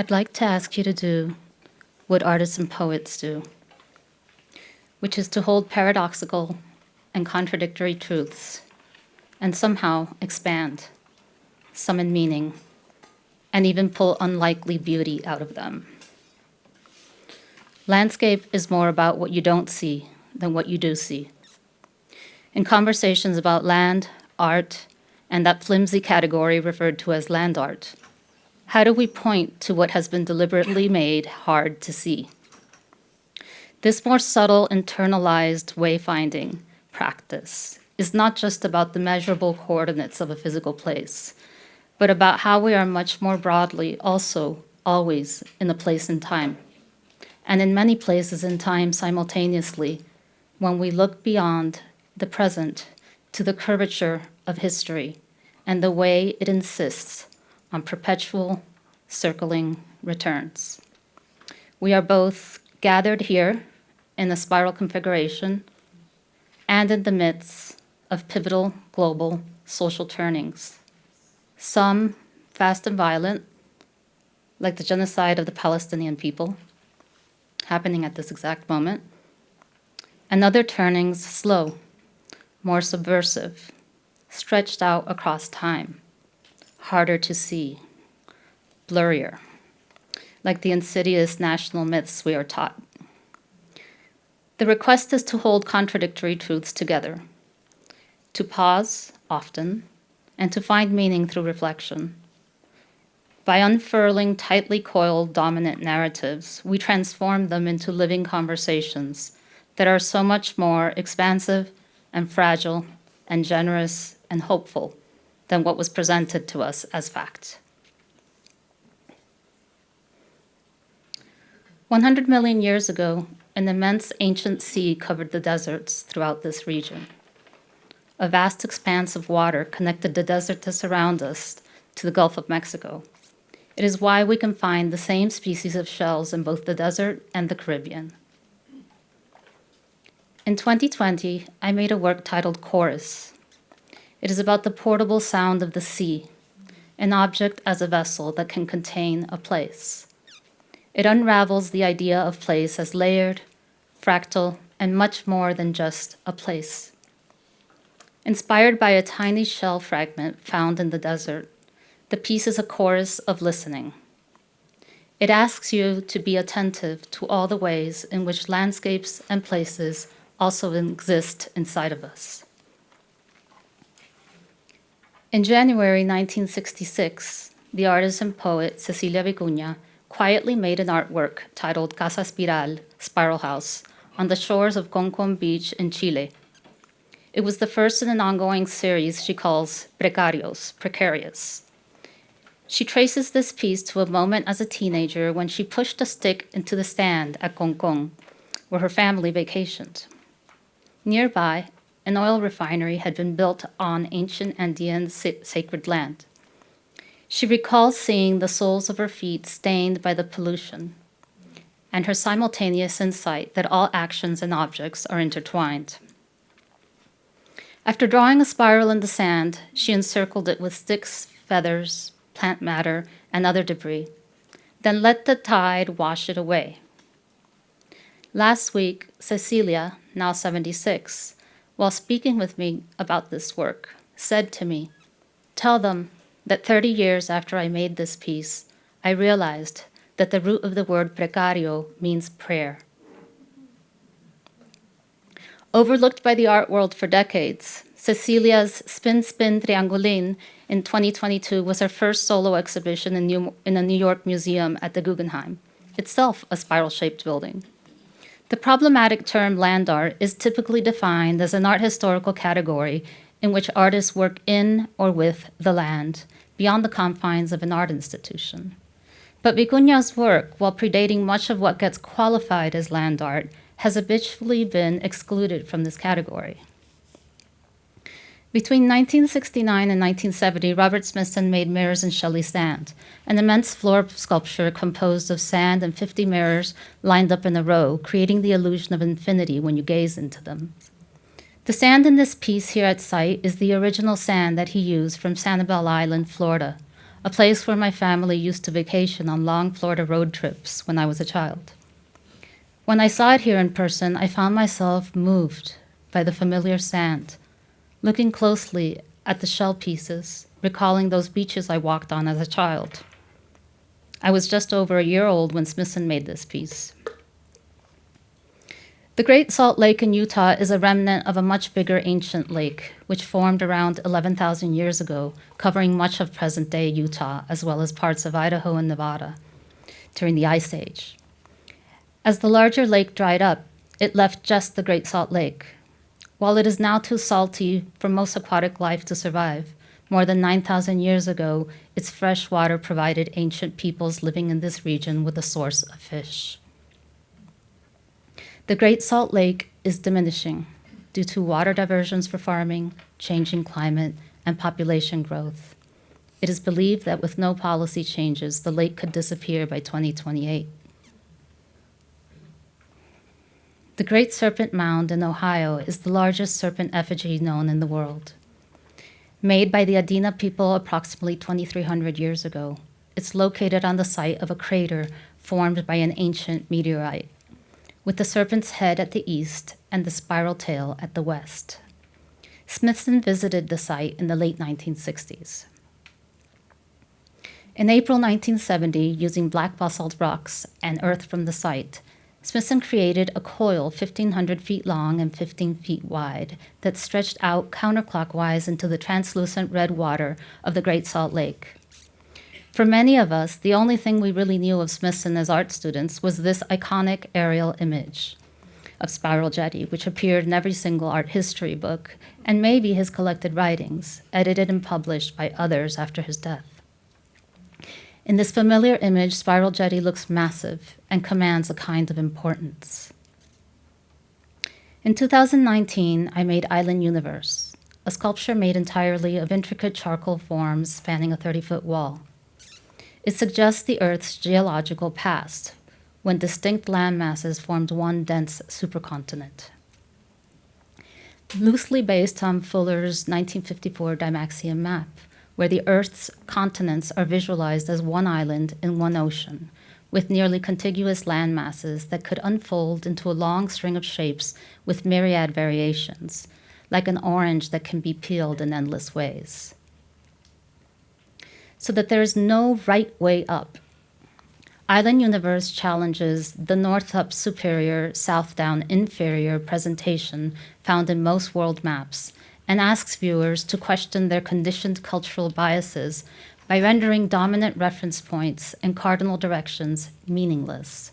I'd like to ask you to do what artists and poets do, which is to hold paradoxical and contradictory truths and somehow expand, summon meaning, and even pull unlikely beauty out of them. Landscape is more about what you don't see than what you do see. In conversations about land, art, and that flimsy category referred to as land art, how do we point to what has been deliberately made hard to see? This more subtle, internalized wayfinding practice is not just about the measurable coordinates of a physical place, but about how we are much more broadly also always in a place and time, and in many places in time simultaneously when we look beyond the present to the curvature of history and the way it insists on perpetual, circling returns. We are both gathered here in a spiral configuration and in the midst of pivotal global social turnings, some fast and violent, like the genocide of the Palestinian people, happening at this exact moment, and other turnings slow, more subversive, stretched out across time, harder to see, blurrier, like the insidious national myths we are taught. The request is to hold contradictory truths together, to pause often, and to find meaning through reflection. By unfurling tightly coiled dominant narratives, we transform them into living conversations that are so much more expansive and fragile and generous and hopeful than what was presented to us as fact. 100 million years ago, an immense ancient sea covered the deserts throughout this region. A vast expanse of water connected the desert to surround us to the Gulf of Mexico. It is why we can find the same species of shells in both the desert and the Caribbean. In 2020, I made a work titled Chorus. It is about the portable sound of the sea, an object as a vessel that can contain a place. It unravels the idea of place as layered, fractal, and much more than just a place. Inspired by a tiny shell fragment found in the desert, the piece is a chorus of listening. It asks you to be attentive to all the ways in which landscapes and places also exist inside of us. In January 1966, the artist and poet Cecilia Vicuña quietly made an artwork titled Casa Espiral, Spiral House, on the shores of Concón Beach in Chile. It was the first in an ongoing series she calls Precarios, Precarious. She traces this piece to a moment as a teenager when she pushed a stick into the sand at Concón, where her family vacationed. Nearby, an oil refinery had been built on ancient Andean sacred land. She recalls seeing the soles of her feet stained by the pollution, and her simultaneous insight that all actions and objects are intertwined. After drawing a spiral in the sand, she encircled it with sticks, feathers, plant matter, and other debris, then let the tide wash it away. Last week, Cecilia, now 76, while speaking with me about this work, said to me, "Tell them that 30 years after I made this piece, I realized that the root of the word precario means prayer." Overlooked by the art world for decades, Cecilia's Spin Spin Triangulin in 2022 was her first solo exhibition in a New York museum at the Guggenheim, itself a spiral-shaped building. The problematic term land art is typically defined as an art historical category in which artists work in or with the land, beyond the confines of an art institution. But Vicuña's work, while predating much of what gets qualified as land art, has habitually been excluded from this category. Between 1969 and 1970, Robert Smithson made Mirrors in Shelly Sand, an immense floor sculpture composed of sand and 50 mirrors lined up in a row, creating the illusion of infinity when you gaze into them. The sand in this piece here at site is the original sand that he used from Sanibel Island, Florida, a place where my family used to vacation on long Florida road trips when I was a child. When I saw it here in person, I found myself moved by the familiar sand, looking closely at the shell pieces, recalling those beaches I walked on as a child. I was just over a year old when Smithson made this piece. The Great Salt Lake in Utah is a remnant of a much bigger ancient lake, which formed around 11,000 years ago, covering much of present-day Utah, as well as parts of Idaho and Nevada during the Ice Age. As the larger lake dried up, it left just the Great Salt Lake. While it is now too salty for most aquatic life to survive, more than 9,000 years ago, its fresh water provided ancient peoples living in this region with a source of fish. The Great Salt Lake is diminishing due to water diversions for farming, changing climate, and population growth. It is believed that with no policy changes, the lake could disappear by 2028. The Great Serpent Mound in Ohio is the largest serpent effigy known in the world. Made by the Adena people approximately 2,300 years ago, it's located on the site of a crater formed by an ancient meteorite, with the serpent's head at the east and the spiral tail at the west. Smithson visited the site in the late 1960s. In April 1970, using black basalt rocks and earth from the site, Smithson created a coil 1,500 feet long and 15 feet wide that stretched out counterclockwise into the translucent red water of the Great Salt Lake. For many of us, the only thing we really knew of Smithson as art students was this iconic aerial image of Spiral Jetty, which appeared in every single art history book, and maybe his collected writings, edited and published by others after his death. In this familiar image, Spiral Jetty looks massive and commands a kind of importance. In 2019, I made Island Universe, a sculpture made entirely of intricate charcoal forms spanning a 30-foot wall. It suggests the Earth's geological past, when distinct land masses formed one dense supercontinent. Loosely based on Fuller's 1954 Dymaxion map, where the Earth's continents are visualized as one island in one ocean, with nearly contiguous land masses that could unfold into a long string of shapes with myriad variations, like an orange that can be peeled in endless ways. So that there is no right way up. Island Universe challenges the north up superior, south down inferior presentation found in most world maps, and asks viewers to question their conditioned cultural biases by rendering dominant reference points and cardinal directions meaningless.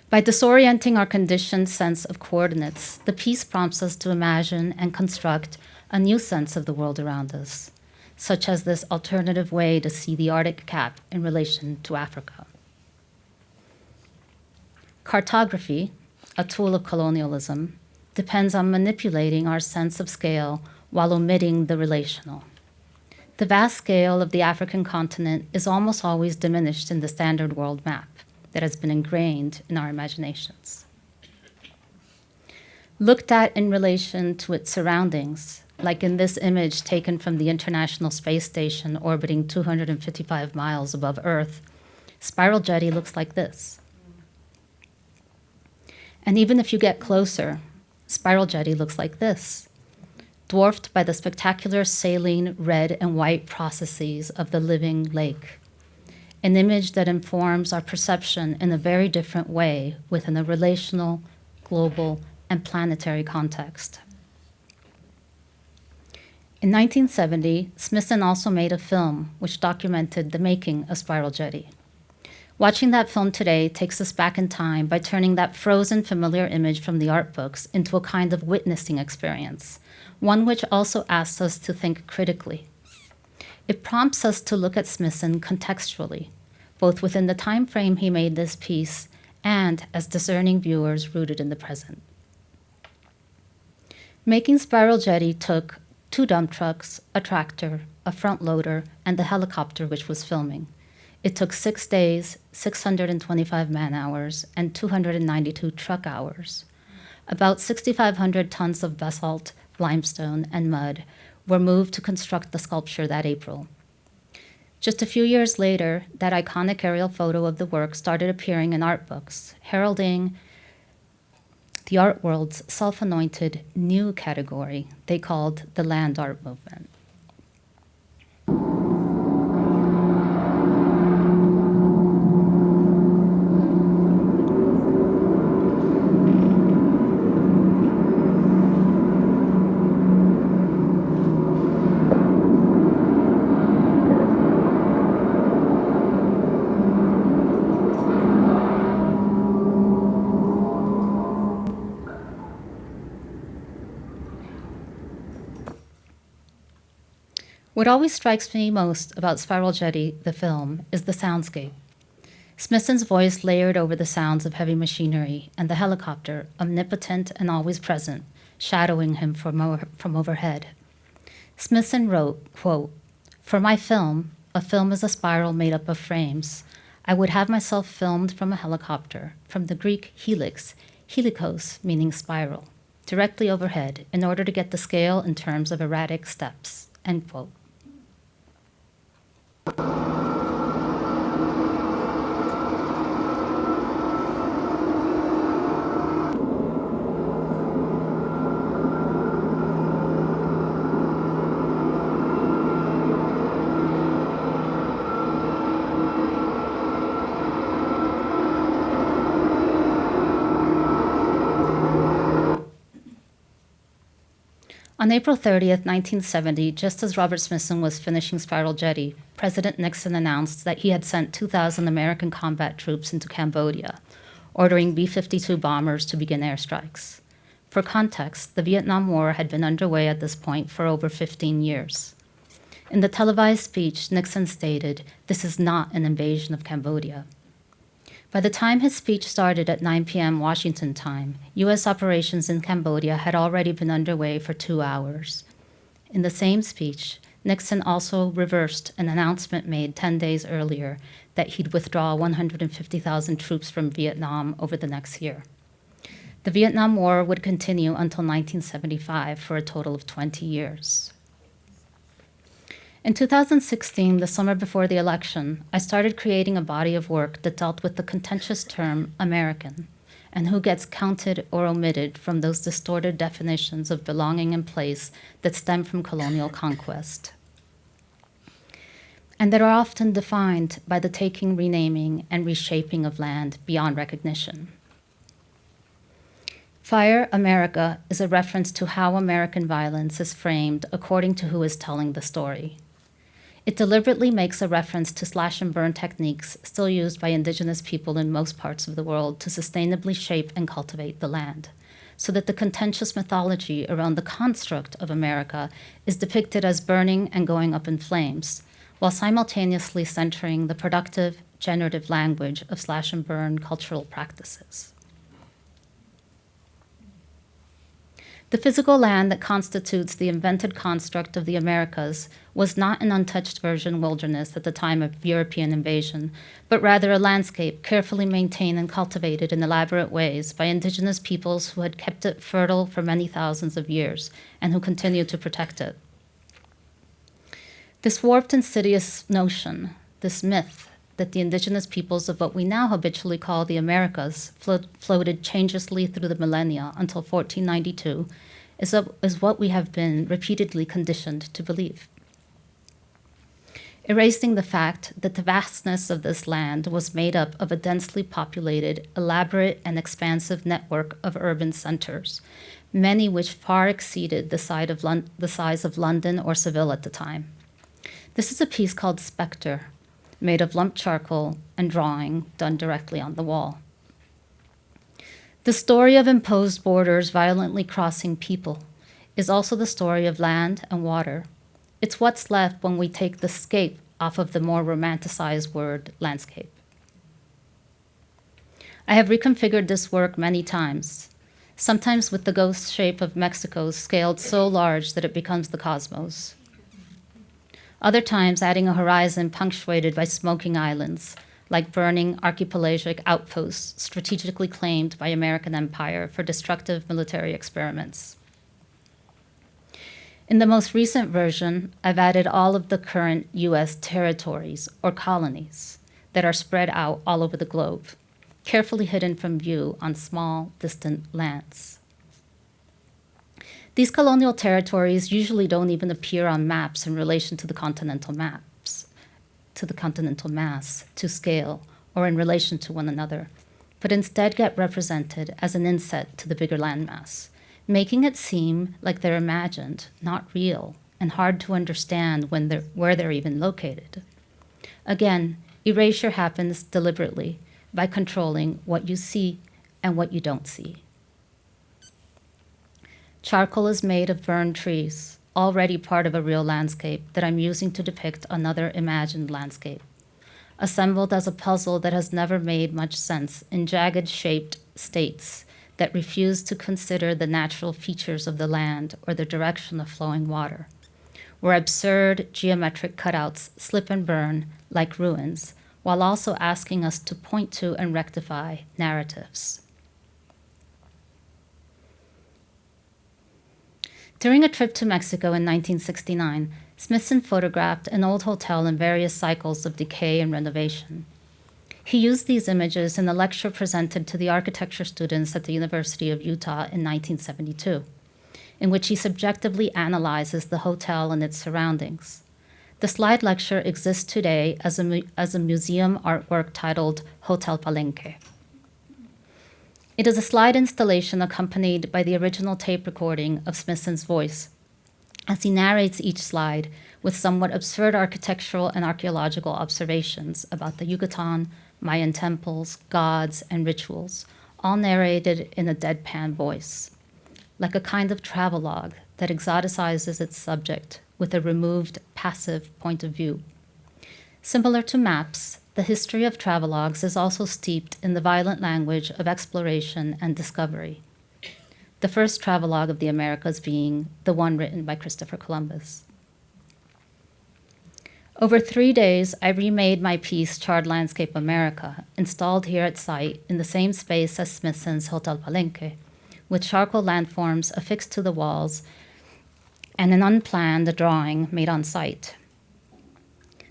By disorienting our conditioned sense of coordinates, the piece prompts us to imagine and construct a new sense of the world around us, such as this alternative way to see the Arctic cap in relation to Africa. Cartography, a tool of colonialism, depends on manipulating our sense of scale while omitting the relational. The vast scale of the African continent is almost always diminished in the standard world map that has been ingrained in our imaginations. Looked at in relation to its surroundings, like in this image taken from the International Space Station orbiting 255 miles above Earth, Spiral Jetty looks like this. And even if you get closer, Spiral Jetty looks like this, dwarfed by the spectacular saline red and white processes of the living lake, an image that informs our perception in a very different way within a relational, global, and planetary context. In 1970, Smithson also made a film which documented the making of Spiral Jetty. Watching that film today takes us back in time by turning that frozen familiar image from the art books into a kind of witnessing experience, one which also asks us to think critically. It prompts us to look at Smithson contextually, both within the time frame he made this piece and as discerning viewers rooted in the present. Making Spiral Jetty took 2 dump trucks, a tractor, a front loader, and the helicopter which was filming. It took 6 days, 625 man-hours, and 292 truck hours. About 6,500 tons of basalt, limestone, and mud were moved to construct the sculpture that April. Just a few years later, that iconic aerial photo of the work started appearing in art books, heralding the art world's self-anointed new category they called the land art movement. What always strikes me most about Spiral Jetty, the film, is the soundscape. Smithson's voice layered over the sounds of heavy machinery and the helicopter, omnipotent and always present, shadowing him from overhead. Smithson wrote, quote, "For my film, a film is a spiral made up of frames. I would have myself filmed from a helicopter, from the Greek helix, helikos meaning spiral, directly overhead in order to get the scale in terms of erratic steps," end quote. On April 30th, 1970, just as Robert Smithson was finishing Spiral Jetty, President Nixon announced that he had sent 2,000 American combat troops into Cambodia, ordering B-52 bombers to begin airstrikes. For context, the Vietnam War had been underway at this point for over 15 years. In the televised speech, Nixon stated, "This is not an invasion of Cambodia." By the time his speech started at 9 p.m. Washington time, U.S. operations in Cambodia had already been underway for 2 hours. In the same speech, Nixon also reversed an announcement made 10 days earlier that he'd withdraw 150,000 troops from Vietnam over the next year. The Vietnam War would continue until 1975 for a total of 20 years. In 2016, the summer before the election, I started creating a body of work that dealt with the contentious term American and who gets counted or omitted from those distorted definitions of belonging and place that stem from colonial conquest, and that are often defined by the taking, renaming, and reshaping of land beyond recognition. Fire America is a reference to how American violence is framed according to who is telling the story. It deliberately makes a reference to slash and burn techniques still used by indigenous people in most parts of the world to sustainably shape and cultivate the land, so that the contentious mythology around the construct of America is depicted as burning and going up in flames, while simultaneously centering the productive, generative language of slash and burn cultural practices. The physical land that constitutes the invented construct of the Americas was not an untouched virgin wilderness at the time of European invasion, but rather a landscape carefully maintained and cultivated in elaborate ways by indigenous peoples who had kept it fertile for many thousands of years and who continue to protect it. This warped, insidious notion, this myth, that the indigenous peoples of what we now habitually call the Americas floated changelessly through the millennia until 1492 is what we have been repeatedly conditioned to believe. Erasing the fact that the vastness of this land was made up of a densely populated, elaborate, and expansive network of urban centers, many which far exceeded the size of London or Seville at the time. This is a piece called Spectre, made of lumped charcoal and drawing done directly on the wall. The story of imposed borders violently crossing people is also the story of land and water. It's what's left when we take the scape off of the more romanticized word landscape. I have reconfigured this work many times, sometimes with the ghost shape of Mexico scaled so large that it becomes the cosmos. Other times adding a horizon punctuated by smoking islands, like burning archipelagic outposts strategically claimed by American empire for destructive military experiments. In the most recent version, I've added all of the current US territories or colonies that are spread out all over the globe, carefully hidden from view on small, distant lands. These colonial territories usually don't even appear on maps in relation to the continental maps, to the continental mass, to scale, or in relation to one another, but instead get represented as an inset to the bigger landmass, making it seem like they're imagined, not real, and hard to understand where they're even located. Again, erasure happens deliberately by controlling what you see and what you don't see. Charcoal is made of burned trees, already part of a real landscape that I'm using to depict another imagined landscape, assembled as a puzzle that has never made much sense in jagged-shaped states that refuse to consider the natural features of the land or the direction of flowing water, where absurd geometric cutouts slip and burn like ruins, while also asking us to point to and rectify narratives. During a trip to Mexico in 1969, Smithson photographed an old hotel in various cycles of decay and renovation. He used these images in a lecture presented to the architecture students at the University of Utah in 1972, in which he subjectively analyzes the hotel and its surroundings. The slide lecture exists today as a museum artwork titled Hotel Palenque. It is a slide installation accompanied by the original tape recording of Smithson's voice, as he narrates each slide with somewhat absurd architectural and archaeological observations about the Yucatan, Mayan temples, gods, and rituals, all narrated in a deadpan voice, like a kind of travelogue that exoticizes its subject with a removed, passive point of view. Similar to maps, the history of travelogues is also steeped in the violent language of exploration and discovery, the first travelogue of the Americas being the one written by Christopher Columbus. Over 3 days, I remade my piece, Charred Landscape America, installed here at site in the same space as Smithson's Hotel Palenque, with charcoal landforms affixed to the walls and an unplanned drawing made on site.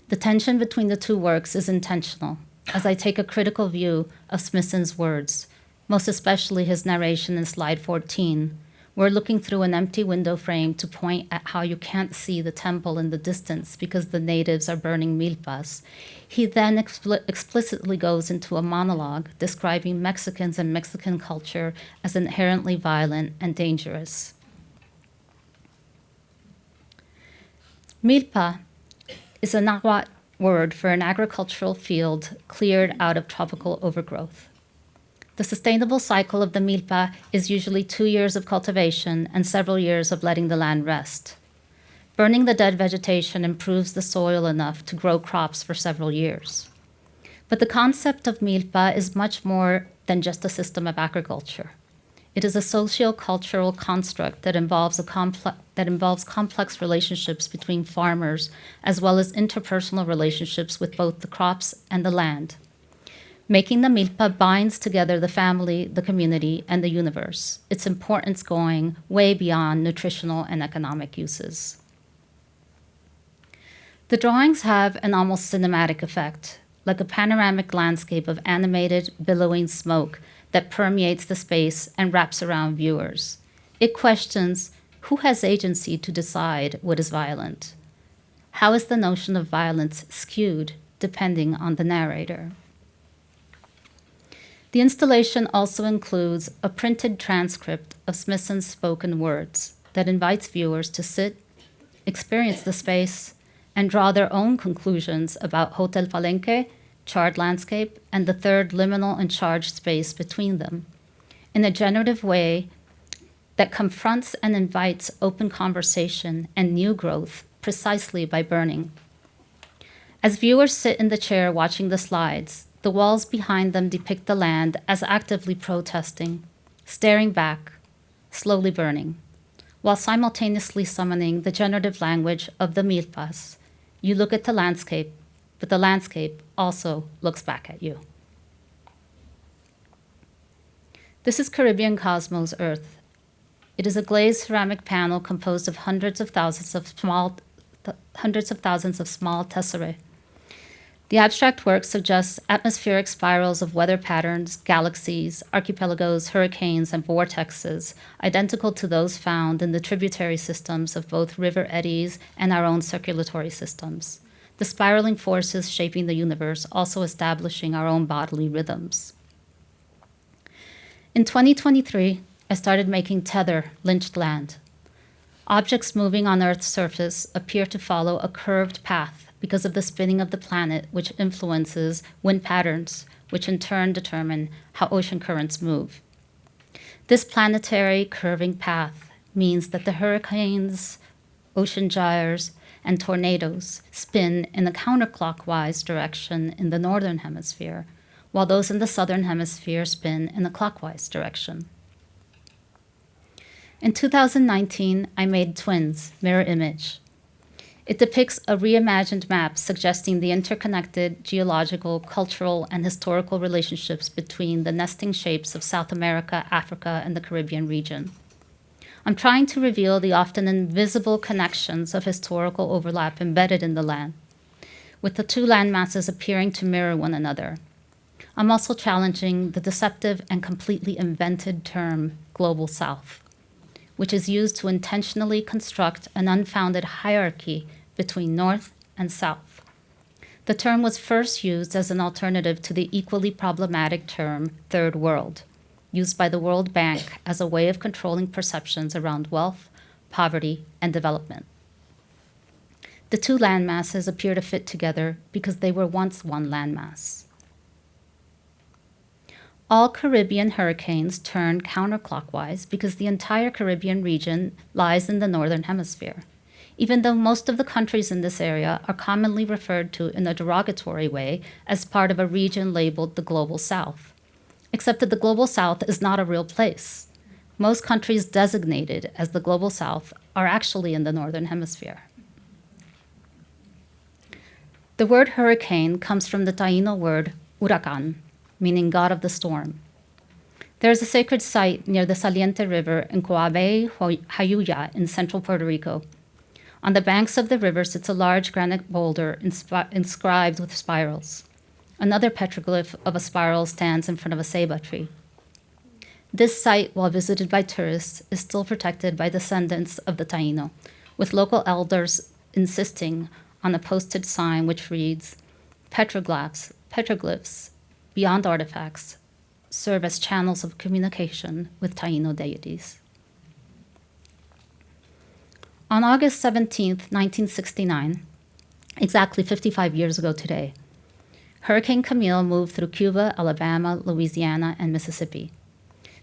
The tension between the two works is intentional, as I take a critical view of Smithson's words, most especially his narration in slide 14. We're looking through an empty window frame to point at how you can't see the temple in the distance because the natives are burning milpas. He then explicitly goes into a monologue describing Mexicans and Mexican culture as inherently violent and dangerous. Milpa is a Nahuatl word for an agricultural field cleared out of tropical overgrowth. The sustainable cycle of the milpa is usually 2 years of cultivation and several years of letting the land rest. Burning the dead vegetation improves the soil enough to grow crops for several years. But the concept of milpa is much more than just a system of agriculture. It is a socio-cultural construct that involves complex relationships between farmers, as well as interpersonal relationships with both the crops and the land. Making the milpa binds together the family, the community, and the universe, its importance going way beyond nutritional and economic uses. The drawings have an almost cinematic effect, like a panoramic landscape of animated, billowing smoke that permeates the space and wraps around viewers. It questions who has agency to decide what is violent. How is the notion of violence skewed depending on the narrator? The installation also includes a printed transcript of Smithson's spoken words that invites viewers to sit, experience the space, and draw their own conclusions about Hotel Palenque, Charred Landscape, and the third liminal and charged space between them, in a generative way that confronts and invites open conversation and new growth precisely by burning. As viewers sit in the chair watching the slides, the walls behind them depict the land as actively protesting, staring back, slowly burning, while simultaneously summoning the generative language of the milpas. You look at the landscape, but the landscape also looks back at you. This is Caribbean Cosmos Earth, It is a glazed ceramic panel composed of hundreds of thousands of small tesserae. The abstract work suggests atmospheric spirals of weather patterns, galaxies, archipelagos, hurricanes, and vortexes, identical to those found in the tributary systems of both river eddies and our own circulatory systems. The spiraling forces shaping the universe, also establishing our own bodily rhythms. In 2023, I started making tether lynched land. Objects moving on Earth's surface appear to follow a curved path because of the spinning of the planet, which influences wind patterns, which in turn determine how ocean currents move. This planetary curving path means that the hurricanes, ocean gyres, and tornadoes spin in a counterclockwise direction in the northern hemisphere, while those in the southern hemisphere spin in a clockwise direction. In 2019, I made Twins, Mirror Image. It depicts a reimagined map suggesting the interconnected geological, cultural, and historical relationships between the nesting shapes of South America, Africa, and the Caribbean region. I'm trying to reveal the often invisible connections of historical overlap embedded in the land, with the two landmasses appearing to mirror one another. I'm also challenging the deceptive and completely invented term Global South, which is used to intentionally construct an unfounded hierarchy between North and South. The term was first used as an alternative to the equally problematic term Third World, used by the World Bank as a way of controlling perceptions around wealth, poverty, and development. The two landmasses appear to fit together because they were once one landmass. All Caribbean hurricanes turn counterclockwise because the entire Caribbean region lies in the northern hemisphere, even though most of the countries in this area are commonly referred to in a derogatory way as part of a region labeled the Global South, except that the Global South is not a real place. Most countries designated as the Global South are actually in the northern hemisphere. The word hurricane comes from the Taino word huracan, meaning God of the Storm. There is a sacred site near the Saliente River in Coabey, Jayuya, in central Puerto Rico. On the banks of the river sits a large granite boulder inscribed with spirals. Another petroglyph of a spiral stands in front of a ceiba tree. This site, while visited by tourists, is still protected by descendants of the Taino, with local elders insisting on a posted sign which reads, petroglyphs, beyond artifacts, serve as channels of communication with Taino deities. On August 17, 1969, exactly 55 years ago today, Hurricane Camille moved through Cuba, Alabama, Louisiana, and Mississippi.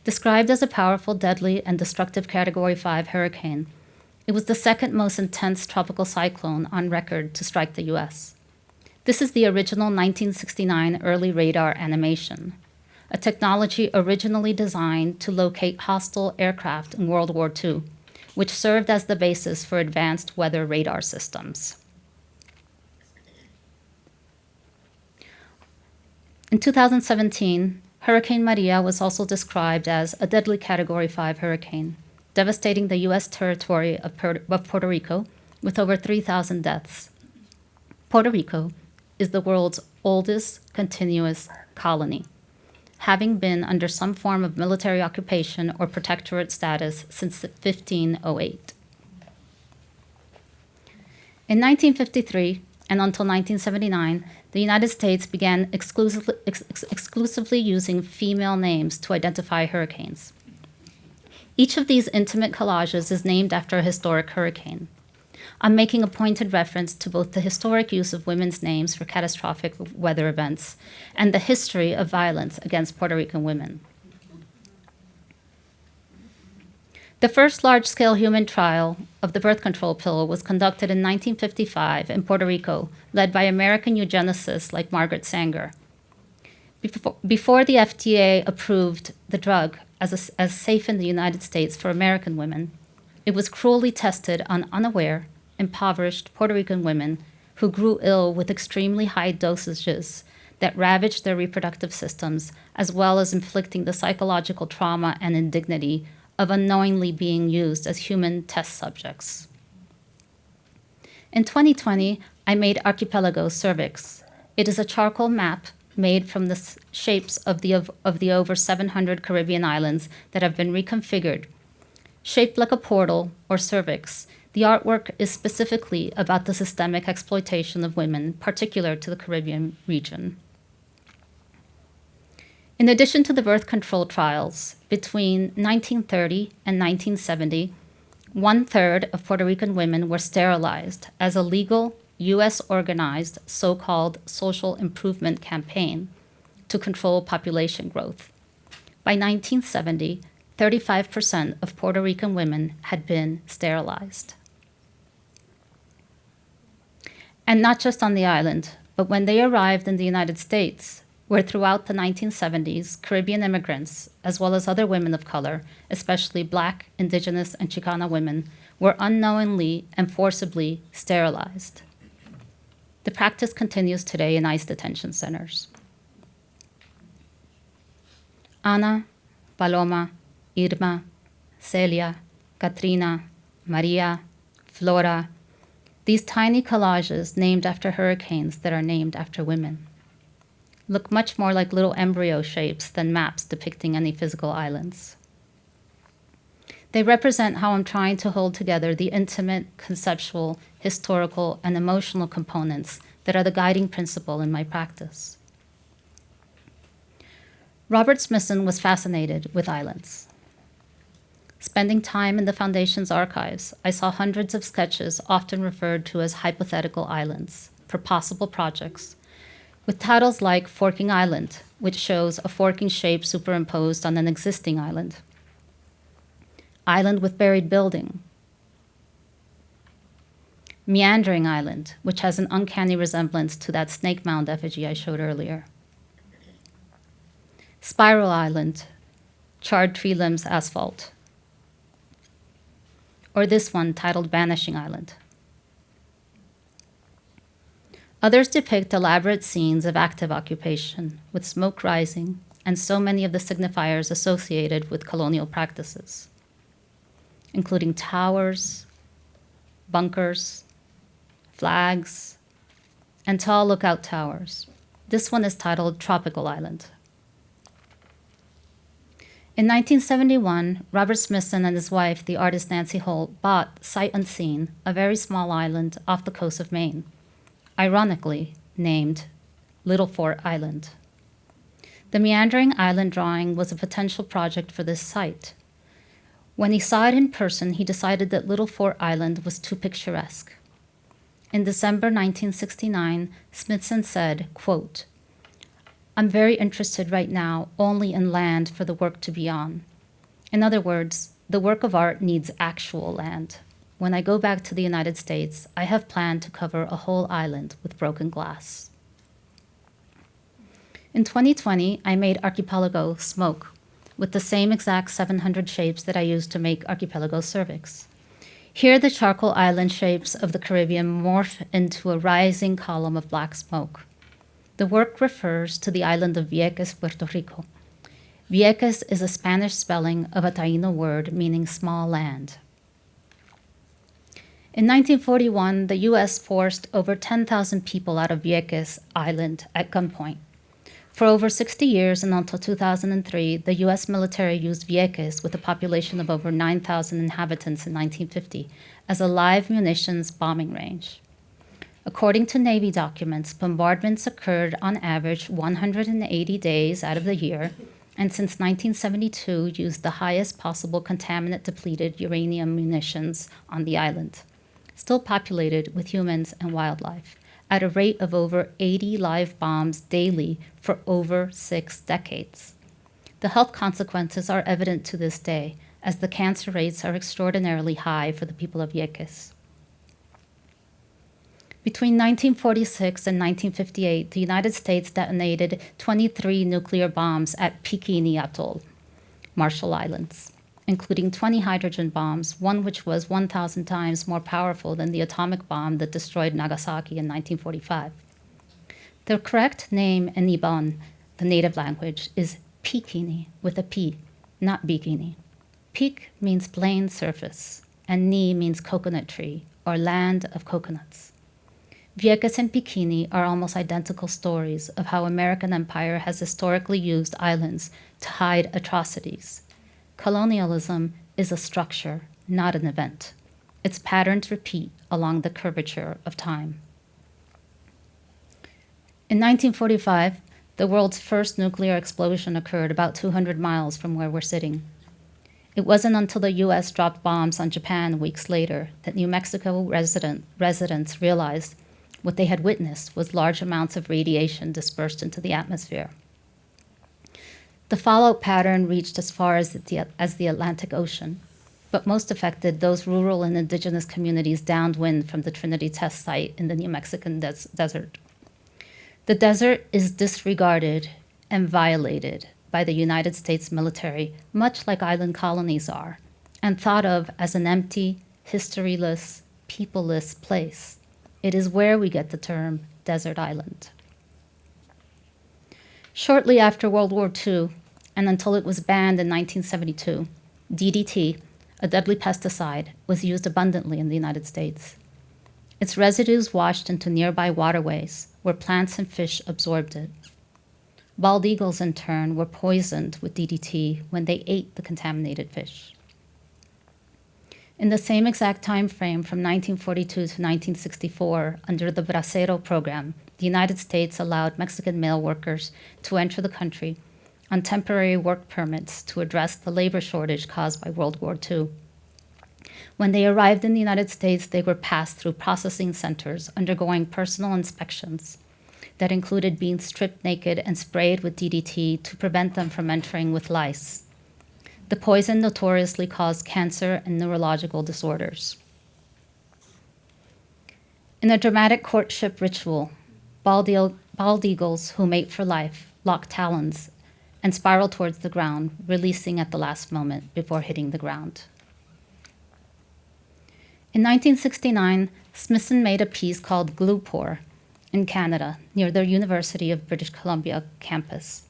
Described as a powerful, deadly, and destructive Category 5 hurricane, it was the second most intense tropical cyclone on record to strike the U.S. This is the original 1969 early radar animation, a technology originally designed to locate hostile aircraft in World War II, which served as the basis for advanced weather radar systems. In 2017, Hurricane Maria was also described as a deadly Category 5 hurricane, devastating the U.S. territory of Puerto Rico with over 3,000 deaths. Puerto Rico is the world's oldest continuous colony, having been under some form of military occupation or protectorate status since 1508. In 1953 and until 1979, the United States began exclusively using female names to identify hurricanes. Each of these intimate collages is named after a historic hurricane. I'm making a pointed reference to both the historic use of women's names for catastrophic weather events and the history of violence against Puerto Rican women. The first large-scale human trial of the birth control pill was conducted in 1955 in Puerto Rico, led by American eugenicists like Margaret Sanger. Before the FDA approved the drug as safe in the United States for American women, it was cruelly tested on unaware, impoverished Puerto Rican women who grew ill with extremely high dosages that ravaged their reproductive systems, as well as inflicting the psychological trauma and indignity of unknowingly being used as human test subjects. In 2020, I made Archipelago Cervix. It is a charcoal map made from the shapes of the over 700 Caribbean islands that have been reconfigured. Shaped like a portal or cervix, the artwork is specifically about the systemic exploitation of women, particular to the Caribbean region. In addition to the birth control trials, between 1930 and 1970, 1/3 of Puerto Rican women were sterilized as a legal, U.S.-organized so-called social improvement campaign to control population growth. By 1970, 35% of Puerto Rican women had been sterilized. And not just on the island, but when they arrived in the United States, where throughout the 1970s, Caribbean immigrants, as well as other women of color, especially Black, Indigenous, and Chicano women, were unknowingly and forcibly sterilized. The practice continues today in ICE detention centers. Ana, Paloma, Irma, Celia, Katrina, Maria, Flora, these tiny collages named after hurricanes that are named after women look much more like little embryo shapes than maps depicting any physical islands. They represent how I'm trying to hold together the intimate, conceptual, historical, and emotional components that are the guiding principle in my practice. Robert Smithson was fascinated with islands. Spending time in the Foundation's archives, I saw hundreds of sketches often referred to as hypothetical islands for possible projects, with titles like Forking Island, which shows a forking shape superimposed on an existing island. Island with buried building. Meandering Island, which has an uncanny resemblance to that snake mound effigy I showed earlier. Spiral Island, charred tree limbs asphalt. Or this one titled Vanishing Island. Others depict elaborate scenes of active occupation, with smoke rising, and so many of the signifiers associated with colonial practices, including towers, bunkers, flags, and tall lookout towers. This one is titled Tropical Island. In 1971, Robert Smithson and his wife, the artist Nancy Holt, bought, sight unseen, a very small island off the coast of Maine, ironically named Little Fort Island. The meandering island drawing was a potential project for this site. When he saw it in person, he decided that Little Fort Island was too picturesque. In December 1969, Smithson said, quote, "I'm very interested right now only in land for the work to be on. In other words, the work of art needs actual land. When I go back to the United States, I have planned to cover a whole island with broken glass." In 2020, I made Archipelago Smoke with the same exact 700 shapes that I used to make Archipelago Cervix. Here, the charcoal island shapes of the Caribbean morph into a rising column of black smoke. The work refers to the island of Vieques, Puerto Rico. Vieques is a Spanish spelling of a Taino word meaning small land. In 1941, the U.S. forced over 10,000 people out of Vieques Island at gunpoint. For over 60 years and until 2003, the U.S. military used Vieques with a population of over 9,000 inhabitants in 1950 as a live munitions bombing range. According to Navy documents, bombardments occurred on average 180 days out of the year, and since 1972 used the highest possible contaminant-depleted uranium munitions on the island, still populated with humans and wildlife, at a rate of over 80 live bombs daily for over 6 decades. The health consequences are evident to this day, as the cancer rates are extraordinarily high for the people of Vieques. Between 1946 and 1958, the United States detonated 23 nuclear bombs at Bikini Atoll, Marshall Islands, including 20 hydrogen bombs, one which was 1,000 times more powerful than the atomic bomb that destroyed Nagasaki in 1945. The correct name in Ibon, the native language, is Bikini with a P, not bikini. Peak means plain surface, and Ni means coconut tree, or land of coconuts. Vieques and Piquini are almost identical stories of how American empire has historically used islands to hide atrocities. Colonialism is a structure, not an event. Its patterns repeat along the curvature of time. In 1945, the world's first nuclear explosion occurred about 200 miles from where we're sitting. It wasn't until the US dropped bombs on Japan weeks later that New Mexico residents realized what they had witnessed was large amounts of radiation dispersed into the atmosphere. The fallout pattern reached as far as the Atlantic Ocean, but most affected those rural and indigenous communities downwind from the Trinity test site in the New Mexican desert. The desert is disregarded and violated by the United States military, much like island colonies are, and thought of as an empty, historyless, peopleless place. It is where we get the term desert island. Shortly after World War II, and until it was banned in 1972, DDT, a deadly pesticide, was used abundantly in the United States. Its residues washed into nearby waterways where plants and fish absorbed it. Bald eagles, in turn, were poisoned with DDT when they ate the contaminated fish. In the same exact time frame from 1942 to 1964, under the Bracero program, the United States allowed Mexican male workers to enter the country on temporary work permits to address the labor shortage caused by World War II. When they arrived in the United States, they were passed through processing centers undergoing personal inspections that included being stripped naked and sprayed with DDT to prevent them from entering with lice. The poison notoriously caused cancer and neurological disorders. In a dramatic courtship ritual, bald eagles who mate for life lock talons and spiral towards the ground, releasing at the last moment before hitting the ground. In 1969, Smithson made a piece called Glue Pour in Canada, near the University of British Columbia campus.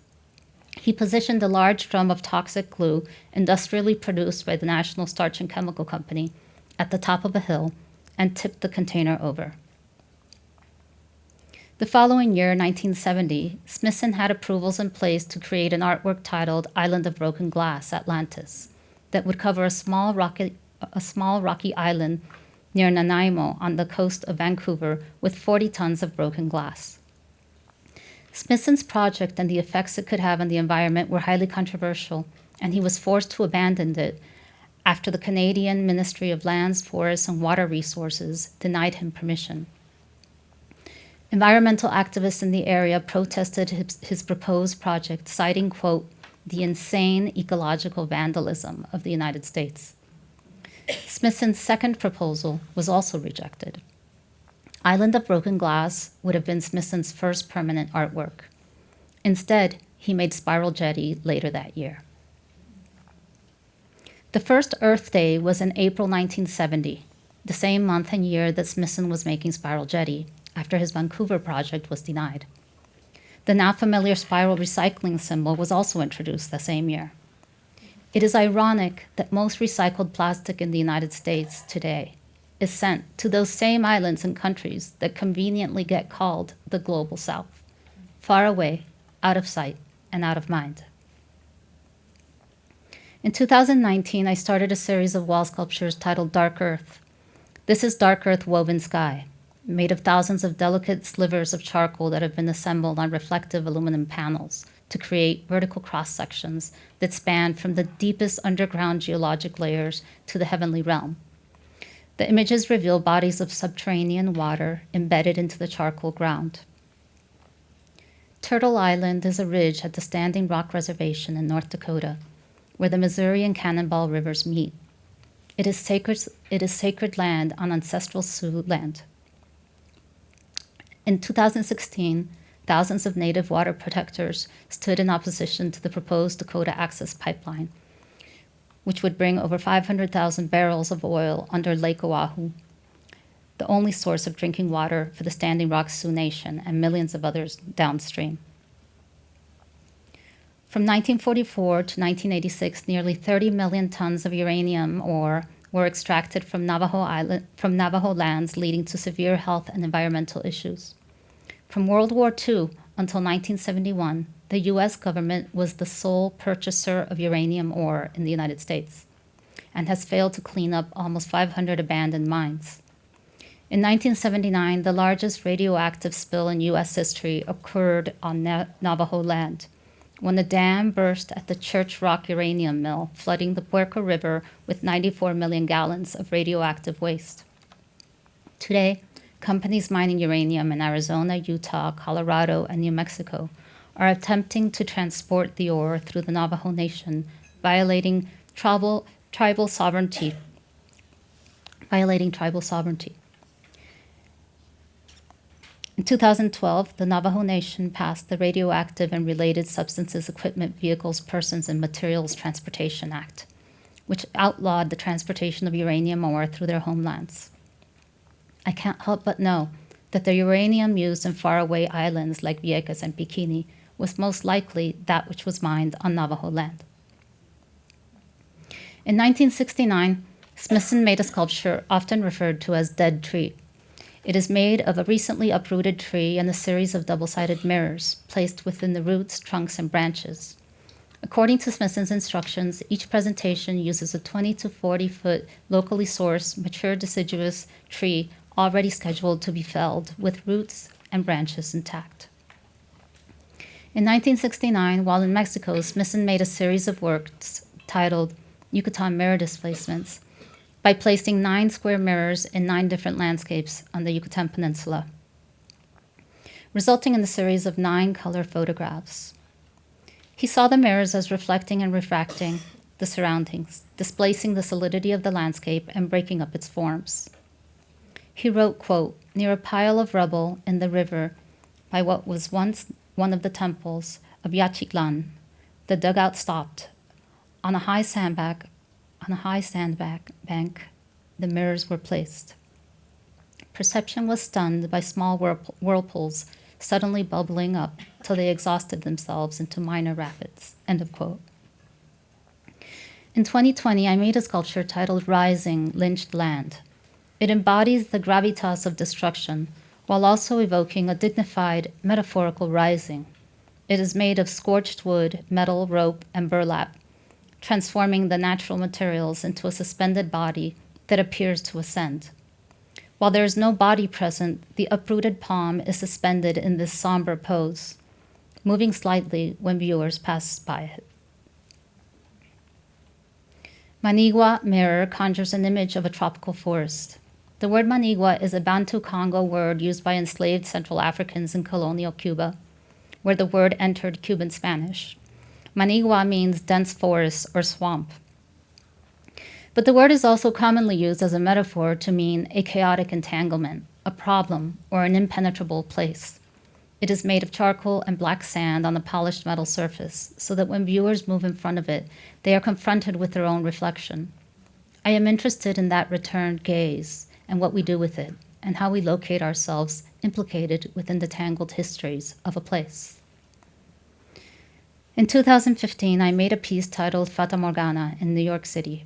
He positioned a large drum of toxic glue, industrially produced by the National Starch and Chemical Company, at the top of a hill and tipped the container over. The following year, 1970, Smithson had approvals in place to create an artwork titled Island of Broken Glass, Atlantis, that would cover a small rocky island near Nanaimo on the coast of Vancouver with 40 tons of broken glass. Smithson's project and the effects it could have on the environment were highly controversial, and he was forced to abandon it after the Canadian Ministry of Lands, Forests, and Water Resources denied him permission. Environmental activists in the area protested his proposed project, citing, quote, the insane ecological vandalism of the United States. Smithson's second proposal was also rejected. Island of Broken Glass would have been Smithson's first permanent artwork. Instead, he made Spiral Jetty later that year. The first Earth Day was in April 1970, the same month and year that Smithson was making Spiral Jetty, after his Vancouver project was denied. The now familiar spiral recycling symbol was also introduced the same year. It is ironic that most recycled plastic in the United States today is sent to those same islands and countries that conveniently get called the Global South, far away, out of sight, and out of mind. In 2019, I started a series of wall sculptures titled Dark Earth. This is dark earth woven sky, made of thousands of delicate slivers of charcoal that have been assembled on reflective aluminum panels to create vertical cross-sections that span from the deepest underground geologic layers to the heavenly realm. The images reveal bodies of subterranean water embedded into the charcoal ground. Turtle Island is a ridge at the Standing Rock Reservation in North Dakota, where the Missouri and Cannonball rivers meet. It is sacred land on ancestral Sioux land. In 2016, thousands of native water protectors stood in opposition to the proposed Dakota Access Pipeline, which would bring over 500,000 barrels of oil under Lake Oahu, the only source of drinking water for the Standing Rock Sioux Nation and millions of others downstream. From 1944 to 1986, nearly 30 million tons of uranium ore were extracted from Navajo lands, leading to severe health and environmental issues. From World War II until 1971, the U.S. government was the sole purchaser of uranium ore in the United States and has failed to clean up almost 500 abandoned mines. In 1979, the largest radioactive spill in U.S. history occurred on Navajo land, when a dam burst at the Church Rock uranium mill, flooding the Puerco River with 94 million gallons of radioactive waste. Today, companies mining uranium in Arizona, Utah, Colorado, and New Mexico are attempting to transport the ore through the Navajo Nation, violating tribal sovereignty. In 2012, the Navajo Nation passed the Radioactive and Related Substances Equipment, Vehicles, Persons, and Materials Transportation Act, which outlawed the transportation of uranium ore through their homelands. I can't help but know that the uranium used in faraway islands like Vieques and Bikini was most likely that which was mined on Navajo land. In 1969, Smithson made a sculpture often referred to as Dead Tree. It is made of a recently uprooted tree and a series of double-sided mirrors placed within the roots, trunks, and branches. According to Smithson's instructions, each presentation uses a 20 to 40-foot locally sourced, mature deciduous tree already scheduled to be felled, with roots and branches intact. In 1969, while in Mexico, Smithson made a series of works titled Yucatan Mirror Displacements by placing 9 square mirrors in 9 different landscapes on the Yucatan Peninsula, resulting in a series of 9 color photographs. He saw the mirrors as reflecting and refracting the surroundings, displacing the solidity of the landscape and breaking up its forms. He wrote, quote, "Near a pile of rubble in the river by what was once one of the temples of Yaxchiclan, the dugout stopped. On a high sandbank, the mirrors were placed. Perception was stunned by small whirlpools suddenly bubbling up till they exhausted themselves into minor rapids." End of quote. In 2020, I made a sculpture titled Rising, Lynched Land. It embodies the gravitas of destruction while also evoking a dignified, metaphorical rising. It is made of scorched wood, metal, rope, and burlap, transforming the natural materials into a suspended body that appears to ascend. While there is no body present, the uprooted palm is suspended in this somber pose, moving slightly when viewers pass by it. Manigua mirror conjures an image of a tropical forest. The word manigua is a Bantu Congo word used by enslaved Central Africans in colonial Cuba, where the word entered Cuban Spanish. Manigua means dense forest or swamp. But the word is also commonly used as a metaphor to mean a chaotic entanglement, a problem, or an impenetrable place. It is made of charcoal and black sand on a polished metal surface, so that when viewers move in front of it, they are confronted with their own reflection. I am interested in that returned gaze and what we do with it, and how we locate ourselves implicated within the tangled histories of a place. In 2015, I made a piece titled Fata Morgana in New York City.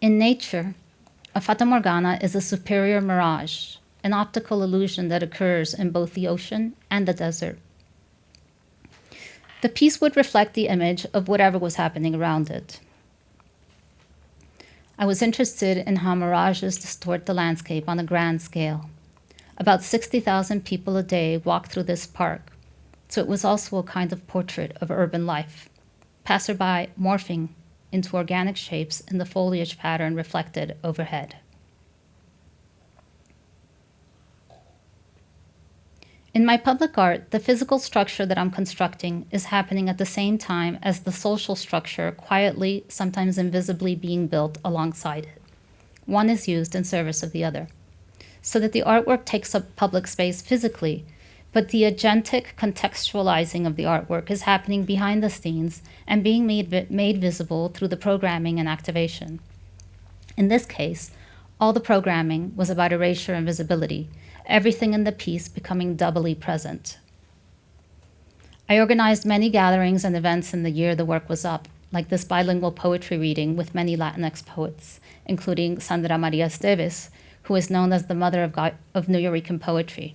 In nature, a Fata Morgana is a superior mirage, an optical illusion that occurs in both the ocean and the desert. The piece would reflect the image of whatever was happening around it. I was interested in how mirages distort the landscape on a grand scale. About 60,000 people a day walk through this park, so it was also a kind of portrait of urban life, passerby morphing into organic shapes in the foliage pattern reflected overhead. In my public art, the physical structure that I'm constructing is happening at the same time as the social structure quietly, sometimes invisibly being built alongside it. One is used in service of the other, so that the artwork takes up public space physically, but the agentic contextualizing of the artwork is happening behind the scenes and being made visible through the programming and activation. In this case, all the programming was about erasure and visibility, everything in the piece becoming doubly present. I organized many gatherings and events in the year the work was up, like this bilingual poetry reading with many Latinx poets, including Sandra Maria Esteves, who is known as the mother of Nuyorican poetry.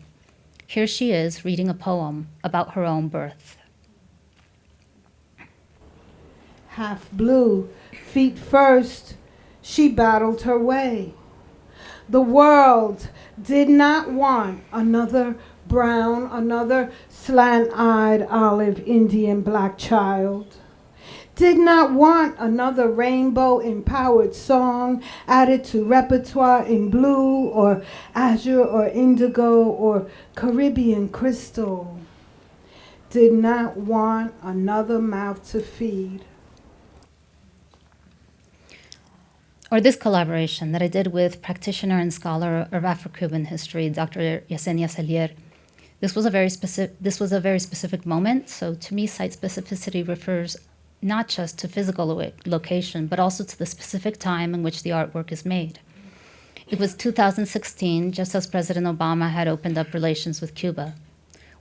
Here she is reading a poem about her own birth. Half blue, feet first, she battled her way. The world did not want another brown, another slant-eyed olive Indian black child. Did not want another rainbow-empowered song added to repertoire in blue or azure or indigo or Caribbean crystal. Did not want another mouth to feed. Or this collaboration that I did with practitioner and scholar of Afro-Cuban history, Dr. Yesenia Celier. This was a very specific moment, so to me, site specificity refers not just to physical location, but also to the specific time in which the artwork is made. It was 2016, just as President Obama had opened up relations with Cuba.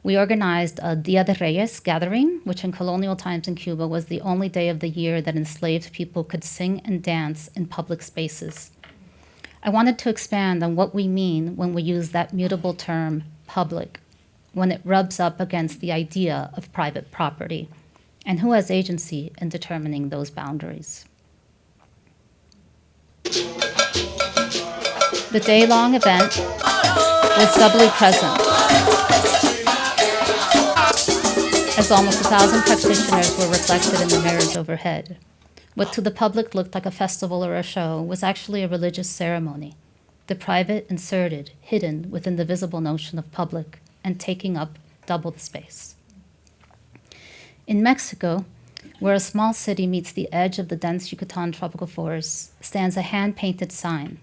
We organized a Dia de Reyes gathering, which in colonial times in Cuba was the only day of the year that enslaved people could sing and dance in public spaces. I wanted to expand on what we mean when we use that mutable term, public, when it rubs up against the idea of private property, and who has agency in determining those boundaries. The day-long event was doubly present, as almost 1,000 practitioners were reflected in the mirrors overhead. What to the public looked like a festival or a show was actually a religious ceremony, the private inserted, hidden within the visible notion of public, and taking up double the space. In Mexico, where a small city meets the edge of the dense Yucatan tropical forests, stands a hand-painted sign.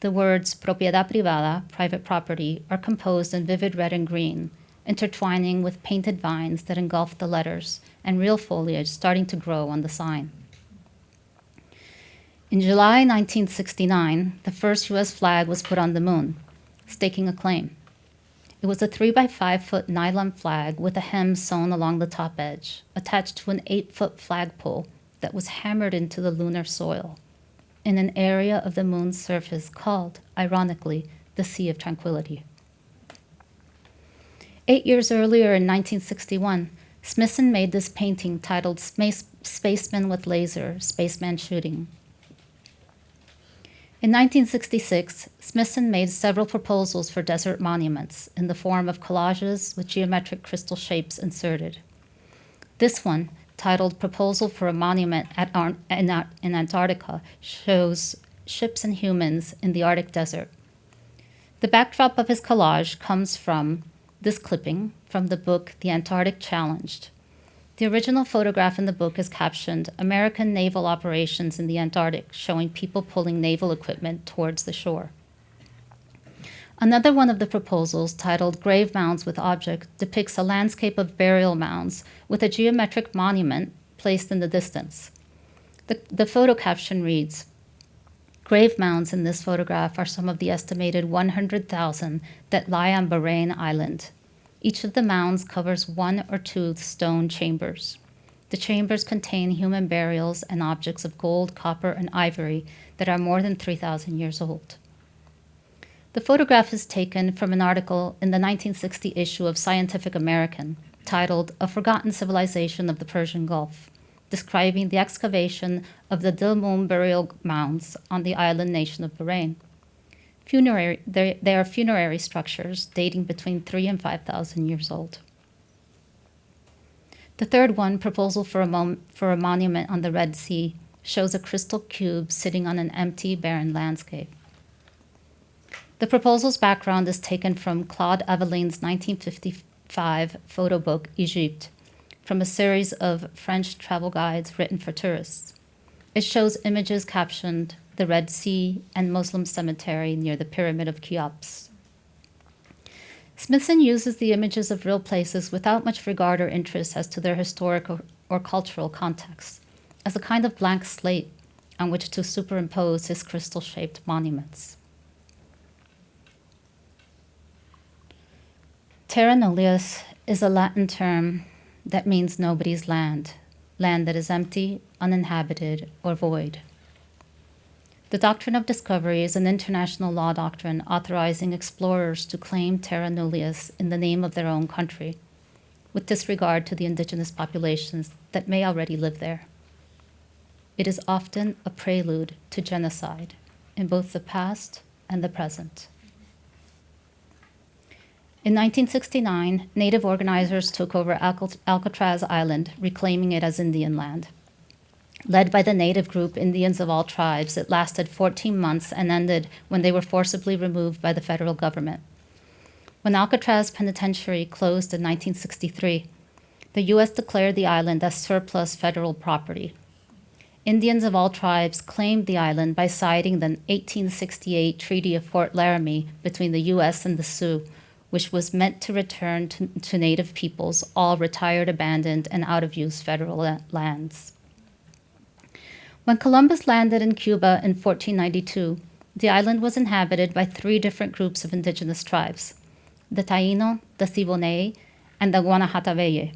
The words propiedad privada, private property, are composed in vivid red and green, intertwining with painted vines that engulf the letters and real foliage starting to grow on the sign. In July 1969, the first U.S. flag was put on the moon, staking a claim. It was a 3-by-5-foot nylon flag with a hem sewn along the top edge, attached to an 8-foot flagpole that was hammered into the lunar soil in an area of the moon's surface called, ironically, the Sea of Tranquility. 8 years earlier, in 1961, Smithson made this painting titled Spaceman with Laser, Spaceman Shooting. In 1966, Smithson made several proposals for desert monuments in the form of collages with geometric crystal shapes inserted. This one, titled Proposal for a Monument in Antarctica, shows ships and humans in the Arctic desert. The backdrop of his collage comes from this clipping from the book The Antarctic Challenged. The original photograph in the book is captioned, American Naval Operations in the Antarctic, showing people pulling naval equipment towards the shore. Another one of the proposals, titled Grave Mounds with Object, depicts a landscape of burial mounds with a geometric monument placed in the distance. The photo caption reads, grave mounds in this photograph are some of the estimated 100,000 that lie on Bahrain Island. Each of the mounds covers 1 or 2 stone chambers. The chambers contain human burials and objects of gold, copper, and ivory that are more than 3,000 years old. The photograph is taken from an article in the 1960 issue of Scientific American titled A Forgotten Civilization of the Persian Gulf, describing the excavation of the Dilmun burial mounds on the island nation of Bahrain. They are funerary structures dating between 3,000 and 5,000 years old. The third one, Proposal for a Monument on the Red Sea, shows a crystal cube sitting on an empty, barren landscape. The proposal's background is taken from Claude Avelin's 1955 photo book, Egypte, from a series of French travel guides written for tourists. It shows images captioned the Red Sea and Muslim cemetery near the Pyramid of Cheops. Smithson uses the images of real places without much regard or interest as to their historical or cultural context, as a kind of blank slate on which to superimpose his crystal-shaped monuments. Terra nullius is a Latin term that means nobody's land, land that is empty, uninhabited, or void. The doctrine of discovery is an international law doctrine authorizing explorers to claim terra nullius in the name of their own country, with disregard to the indigenous populations that may already live there. It is often a prelude to genocide in both the past and the present. In 1969, Native organizers took over Alcatraz Island, reclaiming it as Indian land. Led by the Native group Indians of All Tribes, it lasted 14 months and ended when they were forcibly removed by the federal government. When Alcatraz Penitentiary closed in 1963, the U.S. declared the island as surplus federal property. Indians of all tribes claimed the island by signing the 1868 Treaty of Fort Laramie between the U.S. and the Sioux, which was meant to return to Native peoples all retired, abandoned, and out-of-use federal lands. When Columbus landed in Cuba in 1492, the island was inhabited by 3 different groups of indigenous tribes: the Taino, the Siboney, and the Guanahatabeye.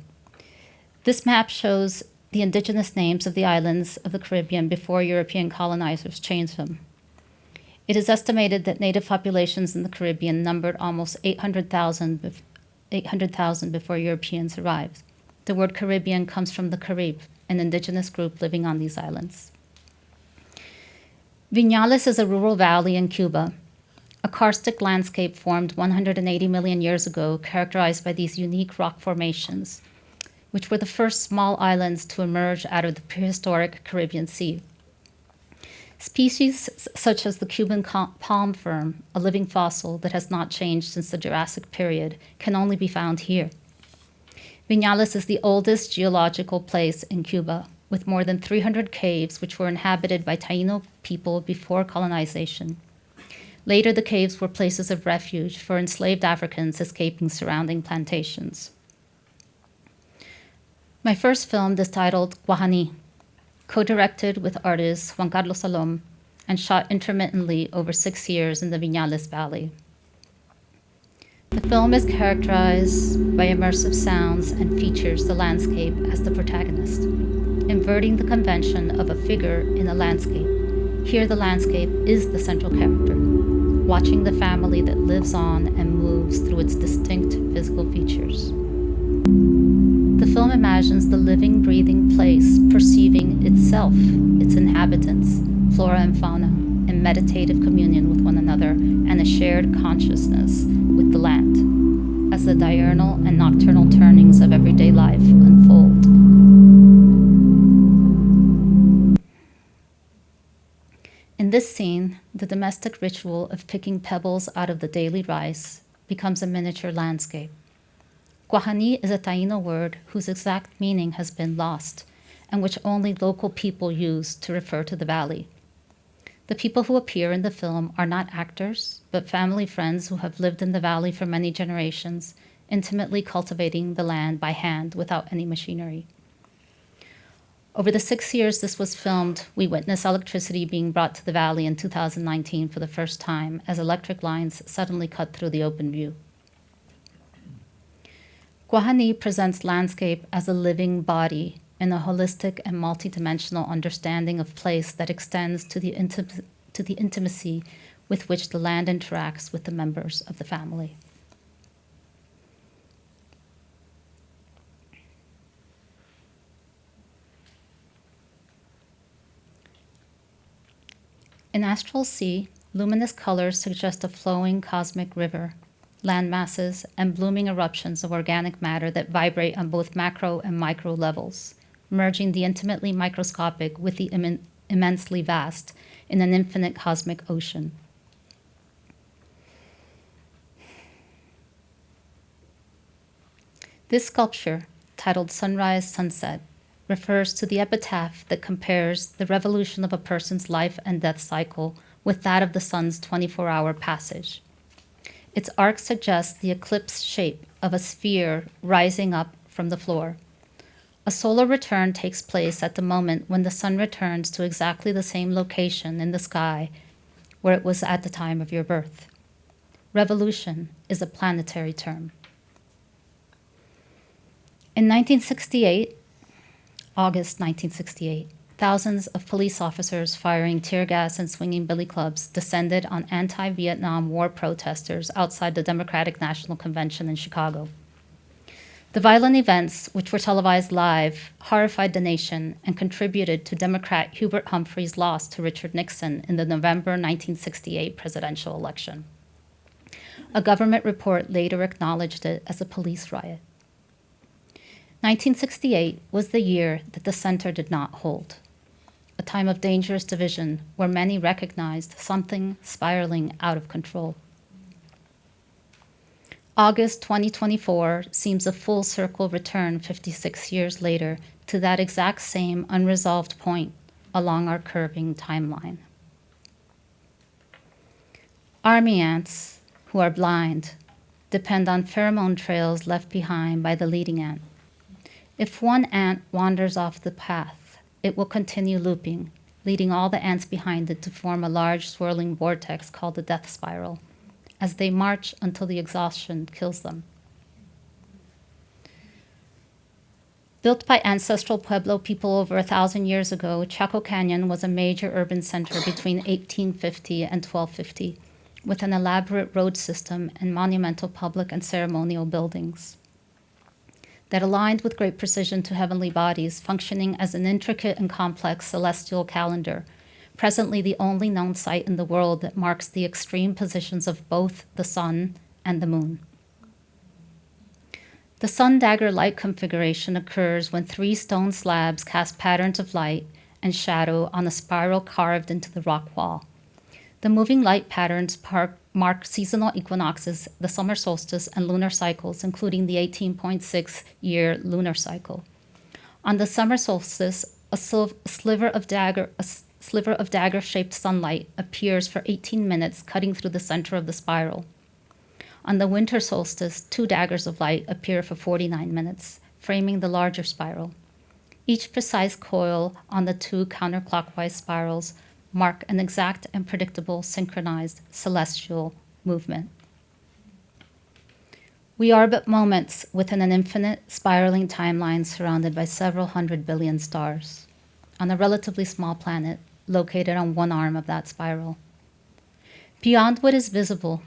This map shows the indigenous names of the islands of the Caribbean before European colonizers changed them. It is estimated that Native populations in the Caribbean numbered almost 800,000 before Europeans arrived. The word Caribbean comes from the Carib, an indigenous group living on these islands. Viñales is a rural valley in Cuba, a karstic landscape formed 180 million years ago, characterized by these unique rock formations, which were the first small islands to emerge out of the prehistoric Caribbean Sea. Species such as the Cuban palm fern, a living fossil that has not changed since the Jurassic period, can only be found here. Viñales is the oldest geological place in Cuba, with more than 300 caves which were inhabited by Taino people before colonization. Later, the caves were places of refuge for enslaved Africans escaping surrounding plantations. My first film is titled Guahani, co-directed with artist Juan Carlos Salom and shot intermittently over 6 years in the Viñales Valley. The film is characterized by immersive sounds and features the landscape as the protagonist, inverting the convention of a figure in a landscape. Here the landscape is the central character, watching the family that lives on and moves through its distinct physical features. The film imagines the living, breathing place perceiving itself, its inhabitants, flora and fauna, in meditative communion with one another and a shared consciousness with the land, as the diurnal and nocturnal turnings of everyday life unfold. In this scene, the domestic ritual of picking pebbles out of the daily rice becomes a miniature landscape. Guahani is a Taino word whose exact meaning has been lost and which only local people use to refer to the valley. The people who appear in the film are not actors, but family friends who have lived in the valley for many generations, intimately cultivating the land by hand without any machinery. Over the 6 years this was filmed, we witnessed electricity being brought to the valley in 2019 for the first time as electric lines suddenly cut through the open view. Guahani presents landscape as a living body in a holistic and multidimensional understanding of place that extends to the intimacy with which the land interacts with the members of the family. In Astral Sea, luminous colors suggest a flowing cosmic river, land masses, and blooming eruptions of organic matter that vibrate on both macro and micro levels, merging the intimately microscopic with the immensely vast in an infinite cosmic ocean. This sculpture, titled Sunrise Sunset, refers to the epitaph that compares the revolution of a person's life and death cycle with that of the sun's 24-hour passage. Its arc suggests the eclipse shape of a sphere rising up from the floor. A solar return takes place at the moment when the sun returns to exactly the same location in the sky where it was at the time of your birth. Revolution is a planetary term. In 1968, August 1968, thousands of police officers firing tear gas and swinging billy clubs descended on anti-Vietnam War protesters outside the Democratic National Convention in Chicago. The violent events, which were televised live, horrified the nation and contributed to Democrat Hubert Humphrey's loss to Richard Nixon in the November 1968 presidential election. A government report later acknowledged it as a police riot. 1968 was the year that the center did not hold, a time of dangerous division where many recognized something spiraling out of control. August 2024 seems a full circle return 56 years later to that exact same unresolved point along our curving timeline. Army ants, who are blind, depend on pheromone trails left behind by the leading ant. If one ant wanders off the path, it will continue looping, leading all the ants behind it to form a large swirling vortex called the death spiral, as they march until the exhaustion kills them. Built by ancestral Pueblo people over 1,000 years ago, Chaco Canyon was a major urban center between 1850 and 1250, with an elaborate road system and monumental public and ceremonial buildings that aligned with great precision to heavenly bodies, functioning as an intricate and complex celestial calendar, presently the only known site in the world that marks the extreme positions of both the sun and the moon. The sun-dagger light configuration occurs when 3 stone slabs cast patterns of light and shadow on a spiral carved into the rock wall. The moving light patterns mark seasonal equinoxes, the summer solstice, and lunar cycles, including the 18.6-year lunar cycle. On the summer solstice, a sliver of dagger-shaped sunlight appears for 18 minutes, cutting through the center of the spiral. On the winter solstice, 2 daggers of light appear for 49 minutes, framing the larger spiral. Each precise coil on the 2 counterclockwise spirals mark an exact and predictable synchronized celestial movement. We are but moments within an infinite spiraling timeline surrounded by several 100 billion stars, on a relatively small planet located on one arm of that spiral. Beyond what is visible,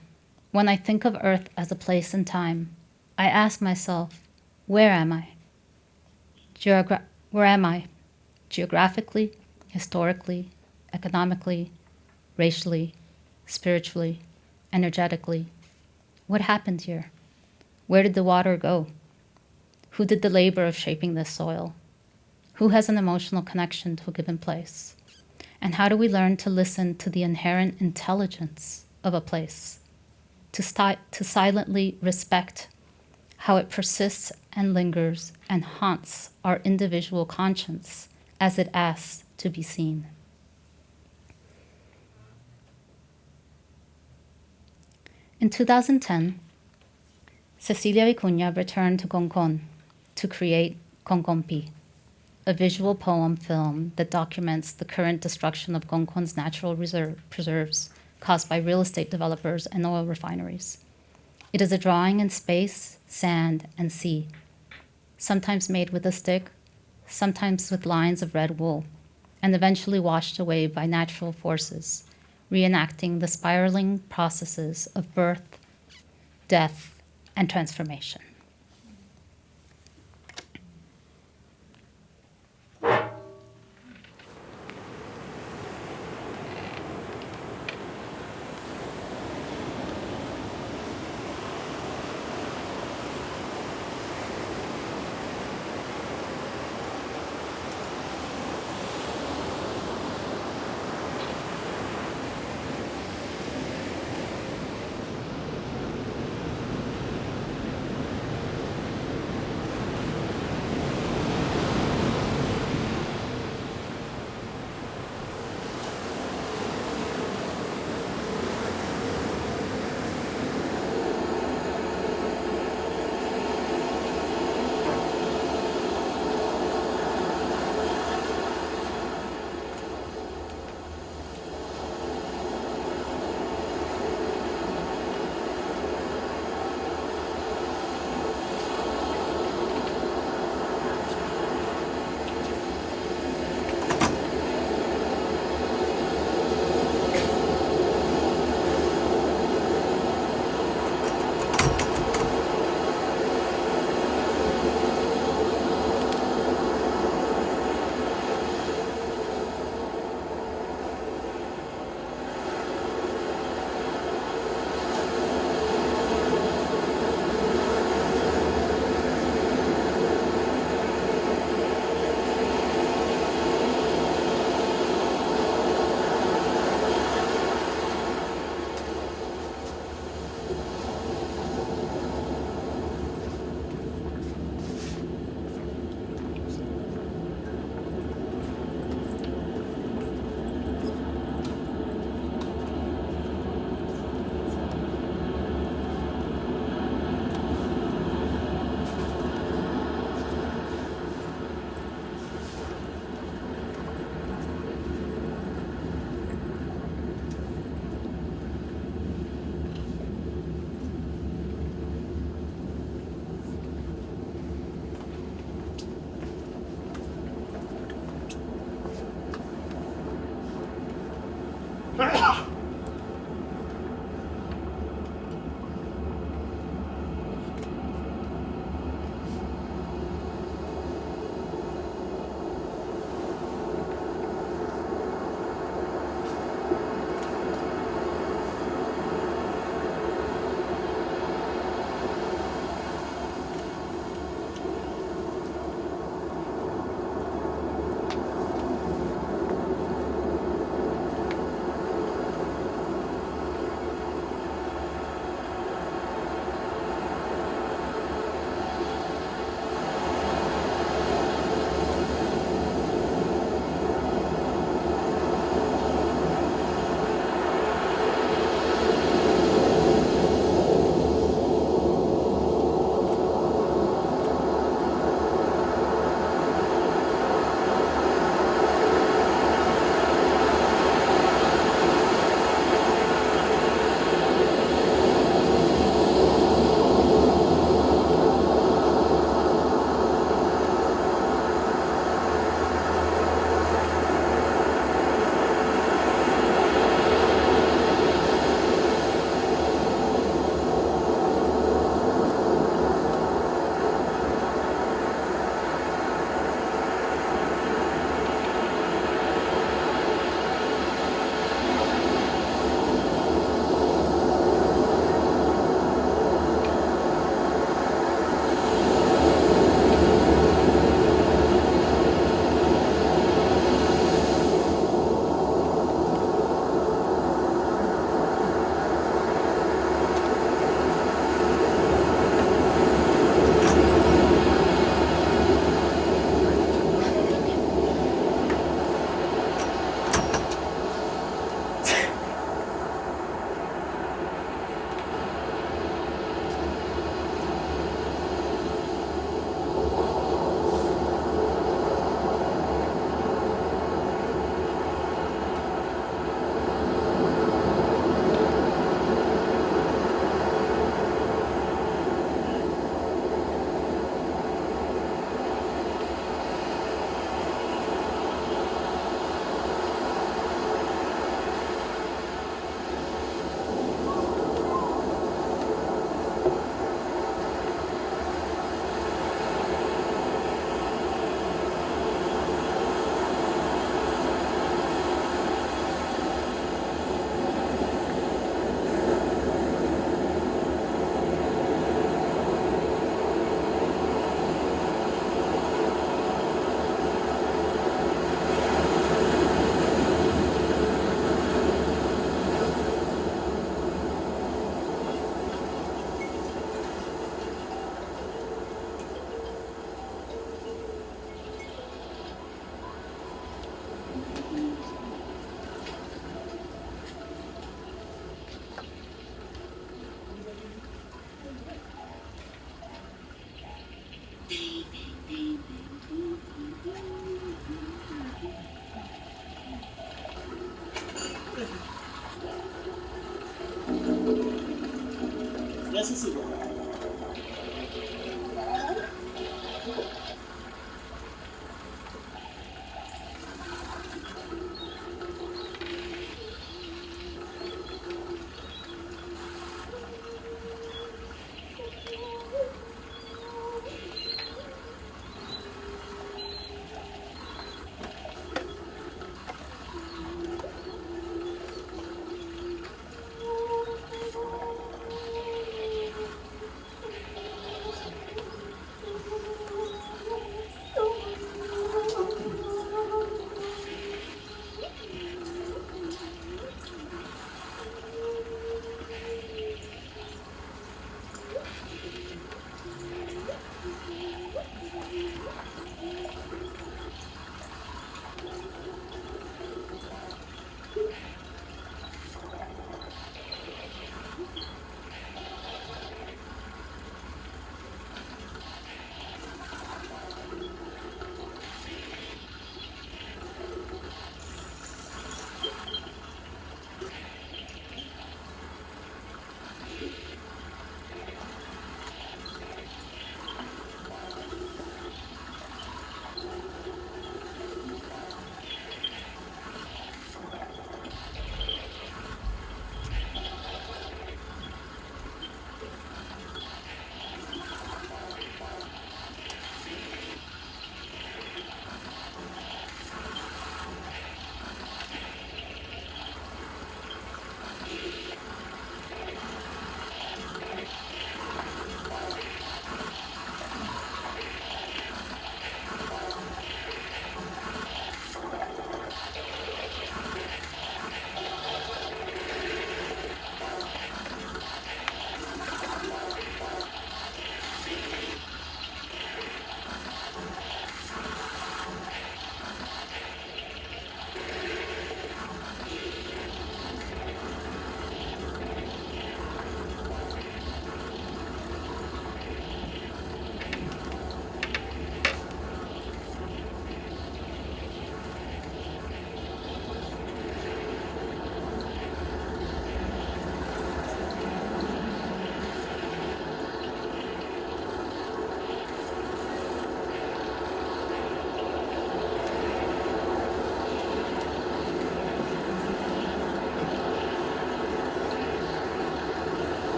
when I think of Earth as a place and time, I ask myself, where am I? Where am I? Geographically, historically, economically, racially, spiritually, energetically. What happened here? Where did the water go? Who did the labor of shaping this soil? Who has an emotional connection to a given place? And how do we learn to listen to the inherent intelligence of a place, to silently respect how it persists and lingers and haunts our individual conscience as it asks to be seen? In 2010, Cecilia Vicuña returned to Concon to create Concompi, a visual poem film that documents the current destruction of Concon's natural preserves caused by real estate developers and oil refineries. It is a drawing in space, sand, and sea, sometimes made with a stick, sometimes with lines of red wool, and eventually washed away by natural forces, reenacting the spiraling processes of birth, death, and transformation.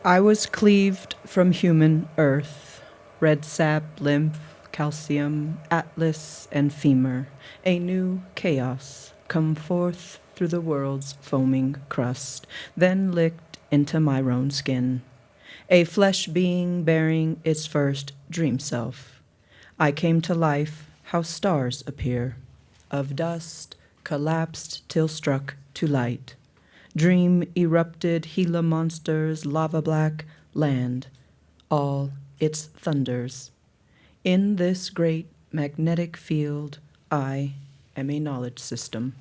I was cleaved from human earth, red sap, lymph, calcium, atlas, and femur, a new chaos come forth through the world's foaming crust, then licked into my own skin, a flesh being bearing its first dream self. I came to life how stars appear, of dust, collapsed till struck to light. Dream erupted Gila monsters, lava black land, all its thunders. In this great magnetic field, I am a knowledge system.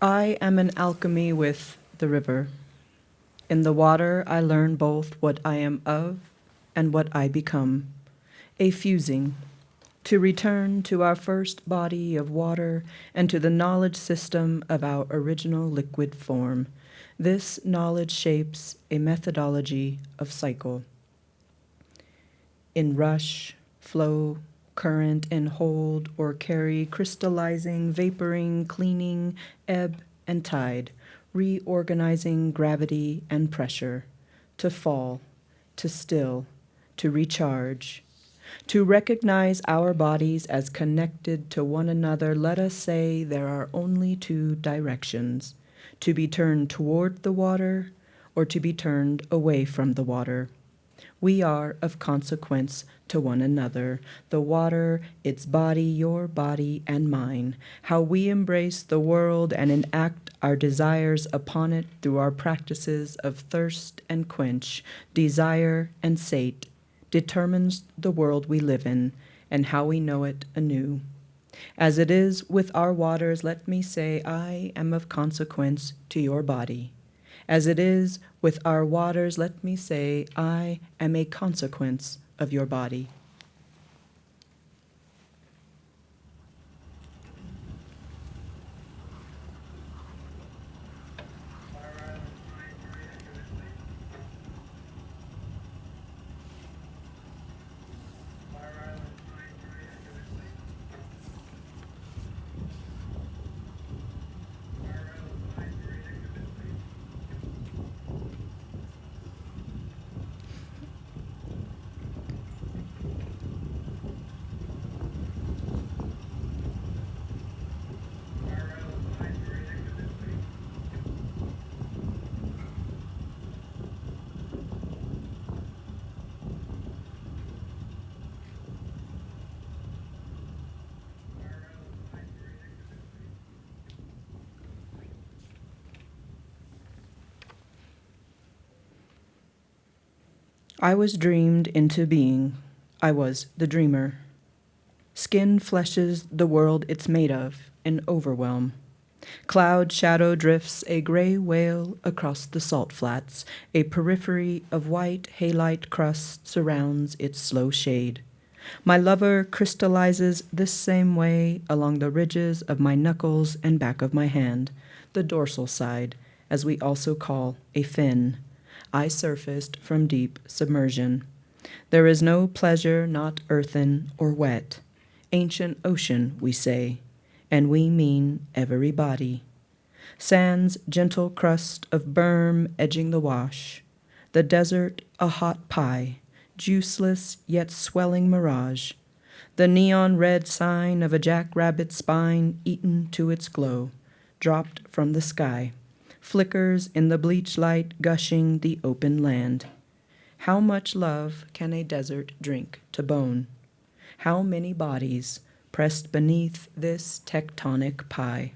I am an alchemy with the river. In the water, I learn both what I am of and what I become, a fusing, to return to our first body of water and to the knowledge system of our original liquid form. This knowledge shapes a methodology of cycle. In rush, flow, current, and hold or carry, crystallizing, vaporing, cleaning, ebb and tide, reorganizing gravity and pressure, to fall, to still, to recharge. To recognize our bodies as connected to one another, let us say there are only two directions, to be turned toward the water or to be turned away from the water. We are of consequence to one another, the water, its body, your body, and mine. How we embrace the world and enact our desires upon it through our practices of thirst and quench, desire and sate, determines the world we live in and how we know it anew. As it is with our waters, let me say, I am of consequence to your body. As it is with our waters, let me say, I am a consequence of your body. I was dreamed into being. I was the dreamer. Skin fleshes the world it's made of, an overwhelm. Cloud shadow drifts a gray whale across the salt flats. A periphery of white halite crust surrounds its slow shade. My lover crystallizes this same way along the ridges of my knuckles and back of my hand, the dorsal side, as we also call a fin. I surfaced from deep submersion. There is no pleasure not earthen or wet. Ancient ocean, we say, and we mean every body. Sand's gentle crust of berm edging the wash. The desert a hot pie, juiceless yet swelling mirage. The neon red sign of a jackrabbit's spine eaten to its glow, dropped from the sky, flickers in the bleach light gushing the open land. How much love can a desert drink to bone? How many bodies pressed beneath this tectonic pie?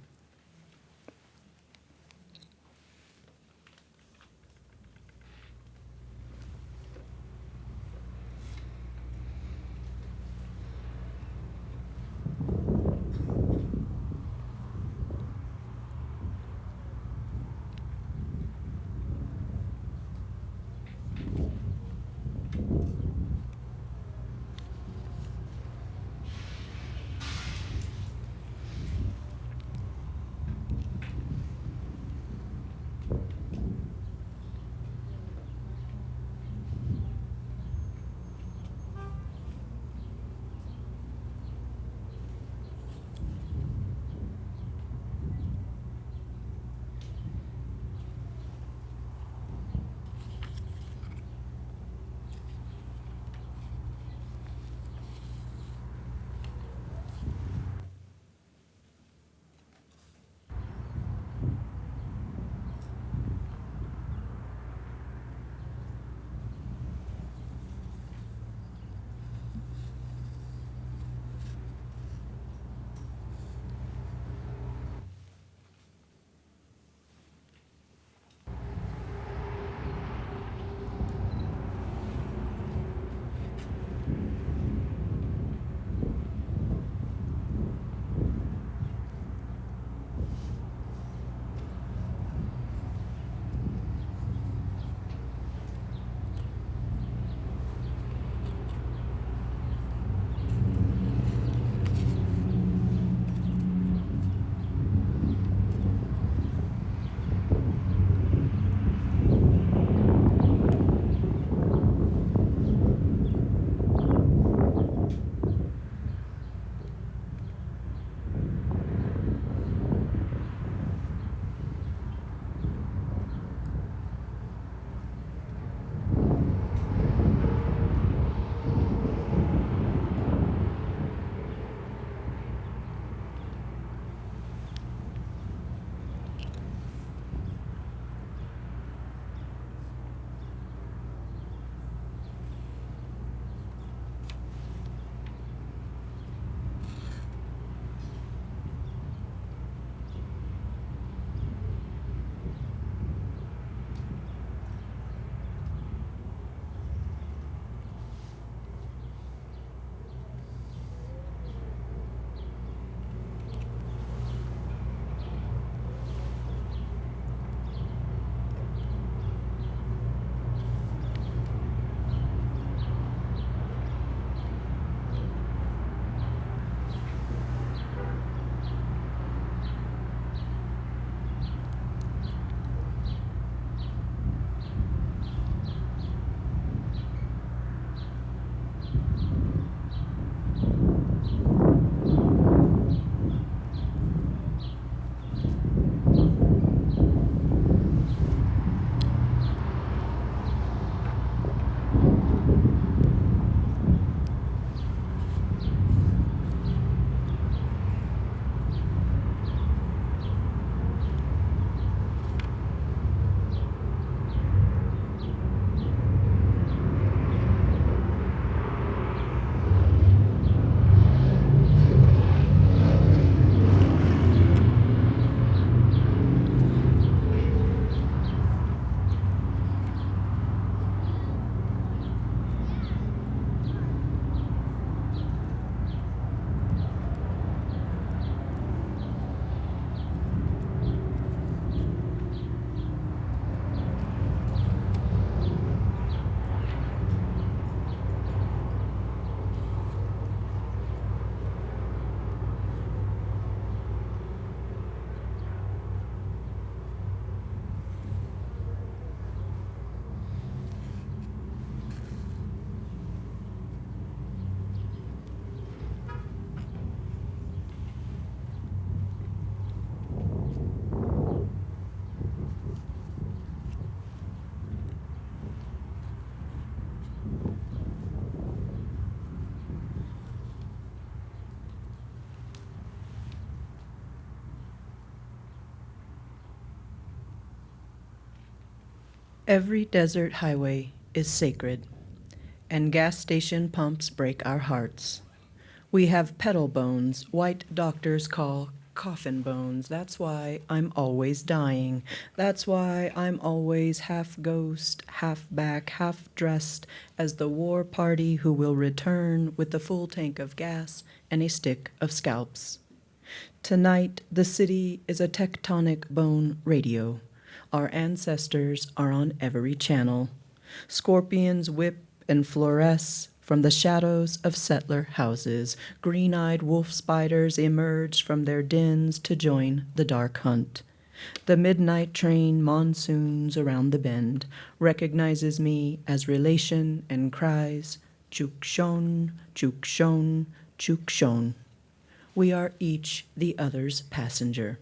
Every desert highway is sacred, and gas station pumps break our hearts. We have pedal bones white doctors call coffin bones. That's why I'm always dying. That's why I'm always half ghost, half back, half dressed as the war party who will return with the full tank of gas and a stick of scalps. Tonight, the city is a tectonic bone radio. Our ancestors are on every channel. Scorpions whip and fluoresce from the shadows of settler houses. Green-eyed wolf spiders emerge from their dens to join the dark hunt. The midnight train monsoons around the bend, recognizes me as relation and cries, Chukshon, Chukshon, Chukshon. We are each the other's passenger.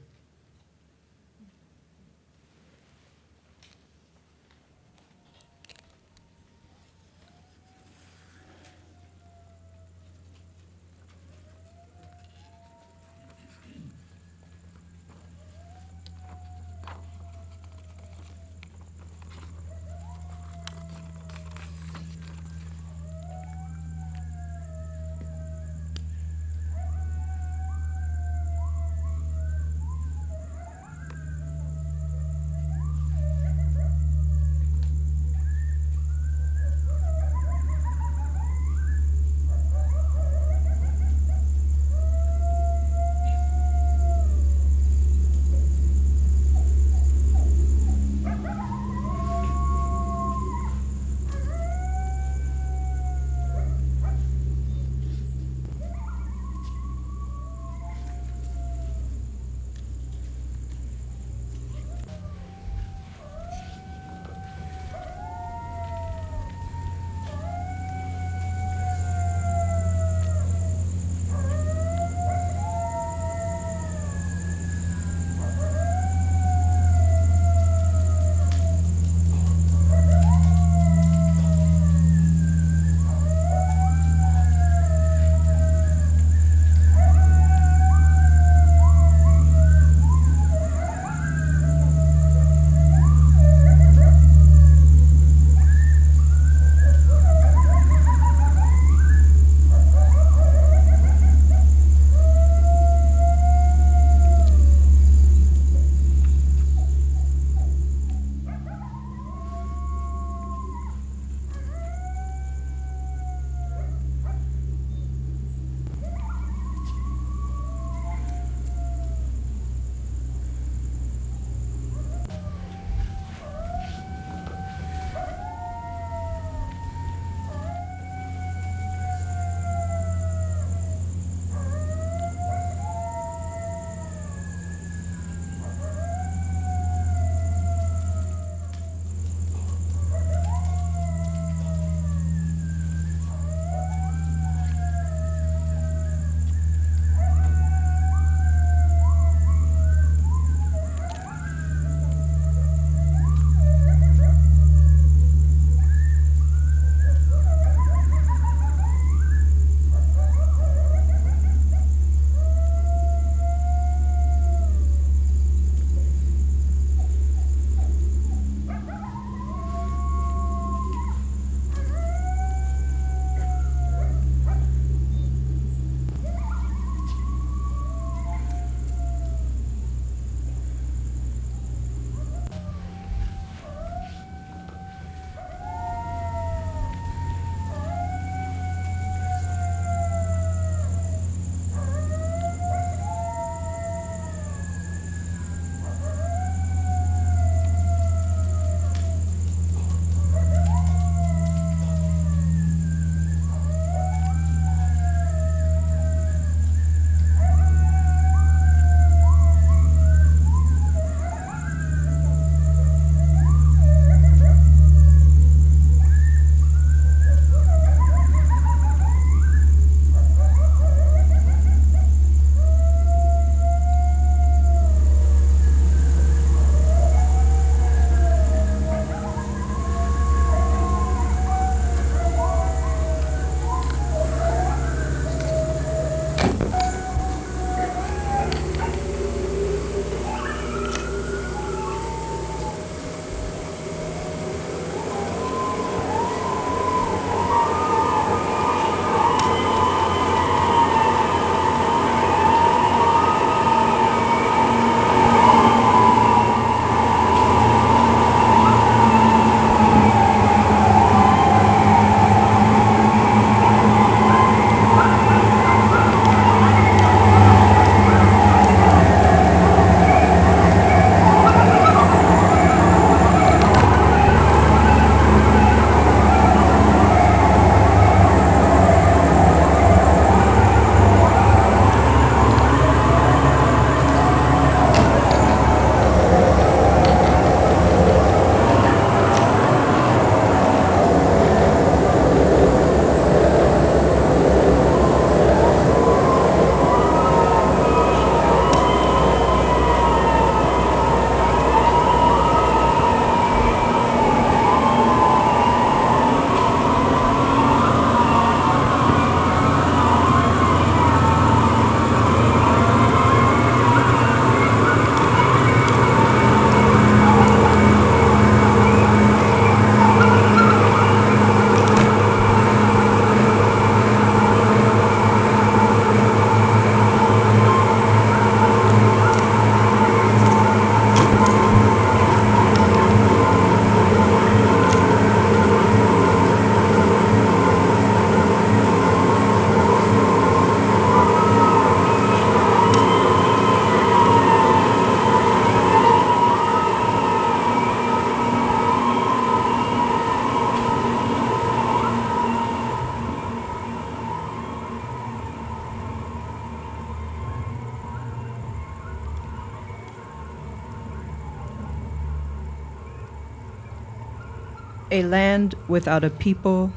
A land without a people,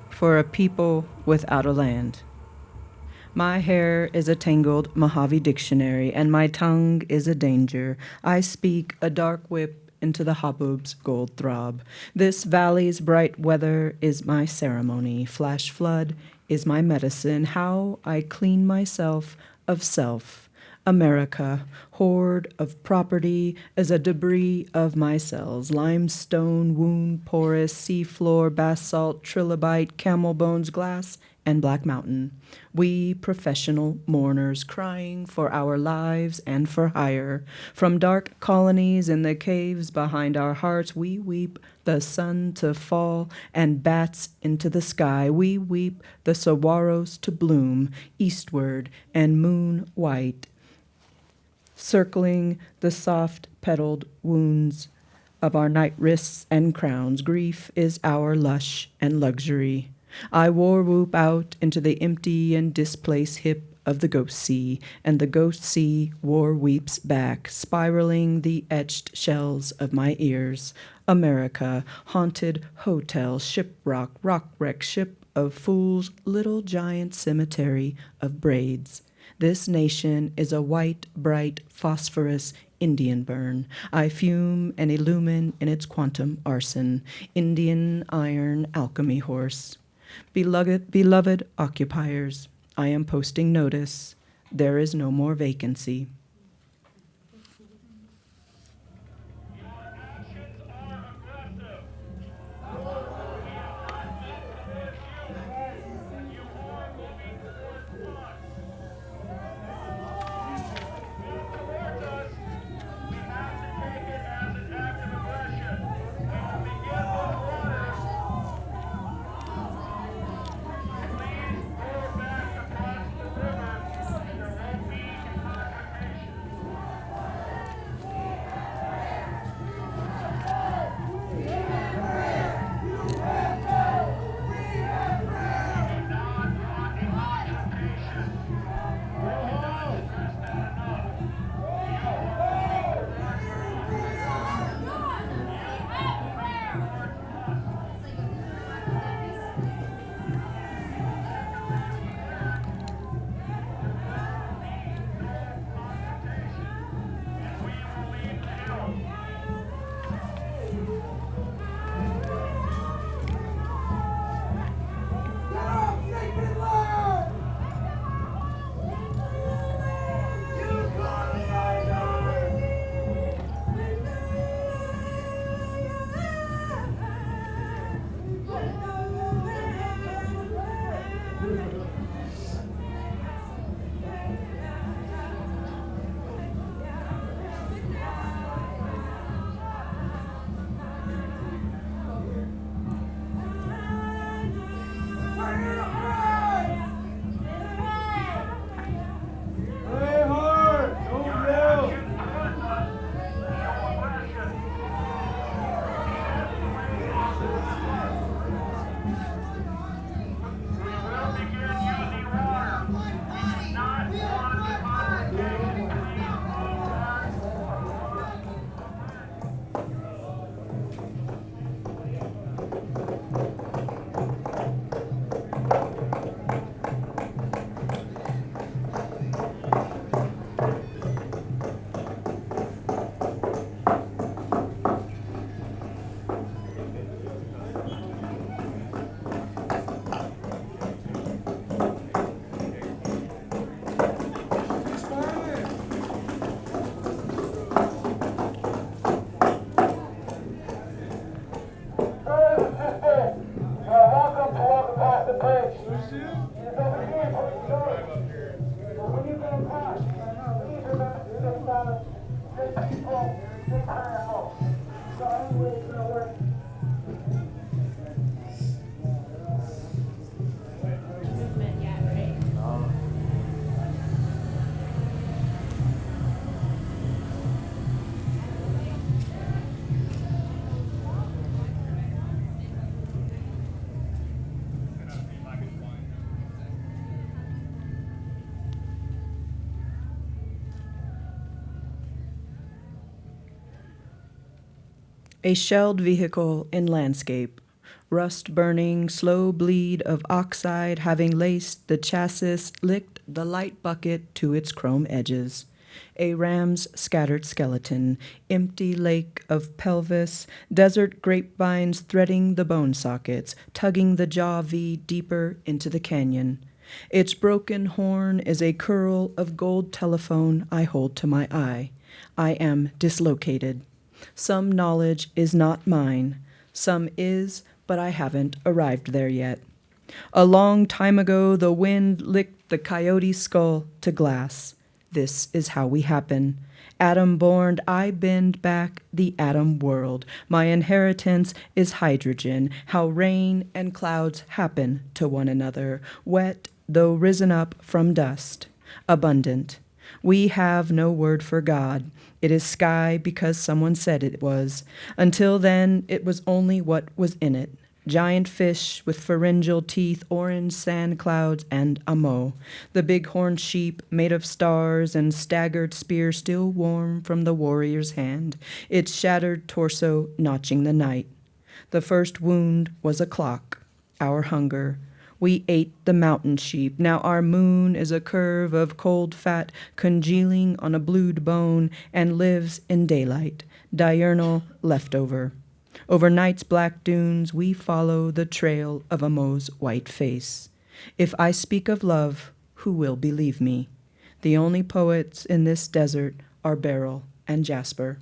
for a people without a land. My hair is a tangled Mojave dictionary, and my tongue is a danger. I speak a dark whip into the habub's gold throb. This valley's bright weather is my ceremony. Flash flood is my medicine. How I clean myself of self. America, hoard of property, as a debris of my cells. Limestone, wound, porous, seafloor, basalt, trilobite, camel bones, glass, and Black Mountain. We professional mourners crying for our lives and for hire. From dark colonies in the caves behind our hearts, we weep the sun to fall and bats into the sky. We weep the saguaros to bloom eastward and moon white, circling the soft-petaled wounds of our night wrists and crowns. Grief is our lush and luxury. I war whoop out into the empty and displaced hip of the ghost sea, and the ghost sea war weeps back, spiraling the etched shells of my ears. America, haunted hotel, shiprock, rock wreck, ship of fools, little giant cemetery of braids. This nation is a white, bright, phosphorus Indian burn. I fume and illumine in its quantum arson. Indian iron alchemy horse. Beloved occupiers, I am posting notice. There is no more vacancy. A shelled vehicle in landscape, rust burning, slow bleed of oxide having laced the chassis, licked the light bucket to its chrome edges. A ram's scattered skeleton, empty lake of pelvis, desert grapevines threading the bone sockets, tugging the jaw V deeper into the canyon. Its broken horn is a curl of gold telephone I hold to my eye. I am dislocated. Some knowledge is not mine. Some is, but I haven't arrived there yet. A long time ago, the wind licked the coyote's skull to glass. This is how we happen. Atom-born, I bend back the atom world. My inheritance is hydrogen, how rain and clouds happen to one another, wet though risen up from dust, abundant. We have no word for God. It is sky because someone said it was. Until then, it was only what was in it. Giant fish with pharyngeal teeth, orange sand clouds, and amo. The bighorn sheep made of stars and staggered spear still warm from the warrior's hand, its shattered torso notching the night. The first wound was a clock, our hunger. We ate the mountain sheep. Now our moon is a curve of cold fat congealing on a blued bone and lives in daylight, diurnal leftover. Over night's black dunes, we follow the trail of Amo's white face. If I speak of love, who will believe me? The only poets in this desert are Beryl and Jasper.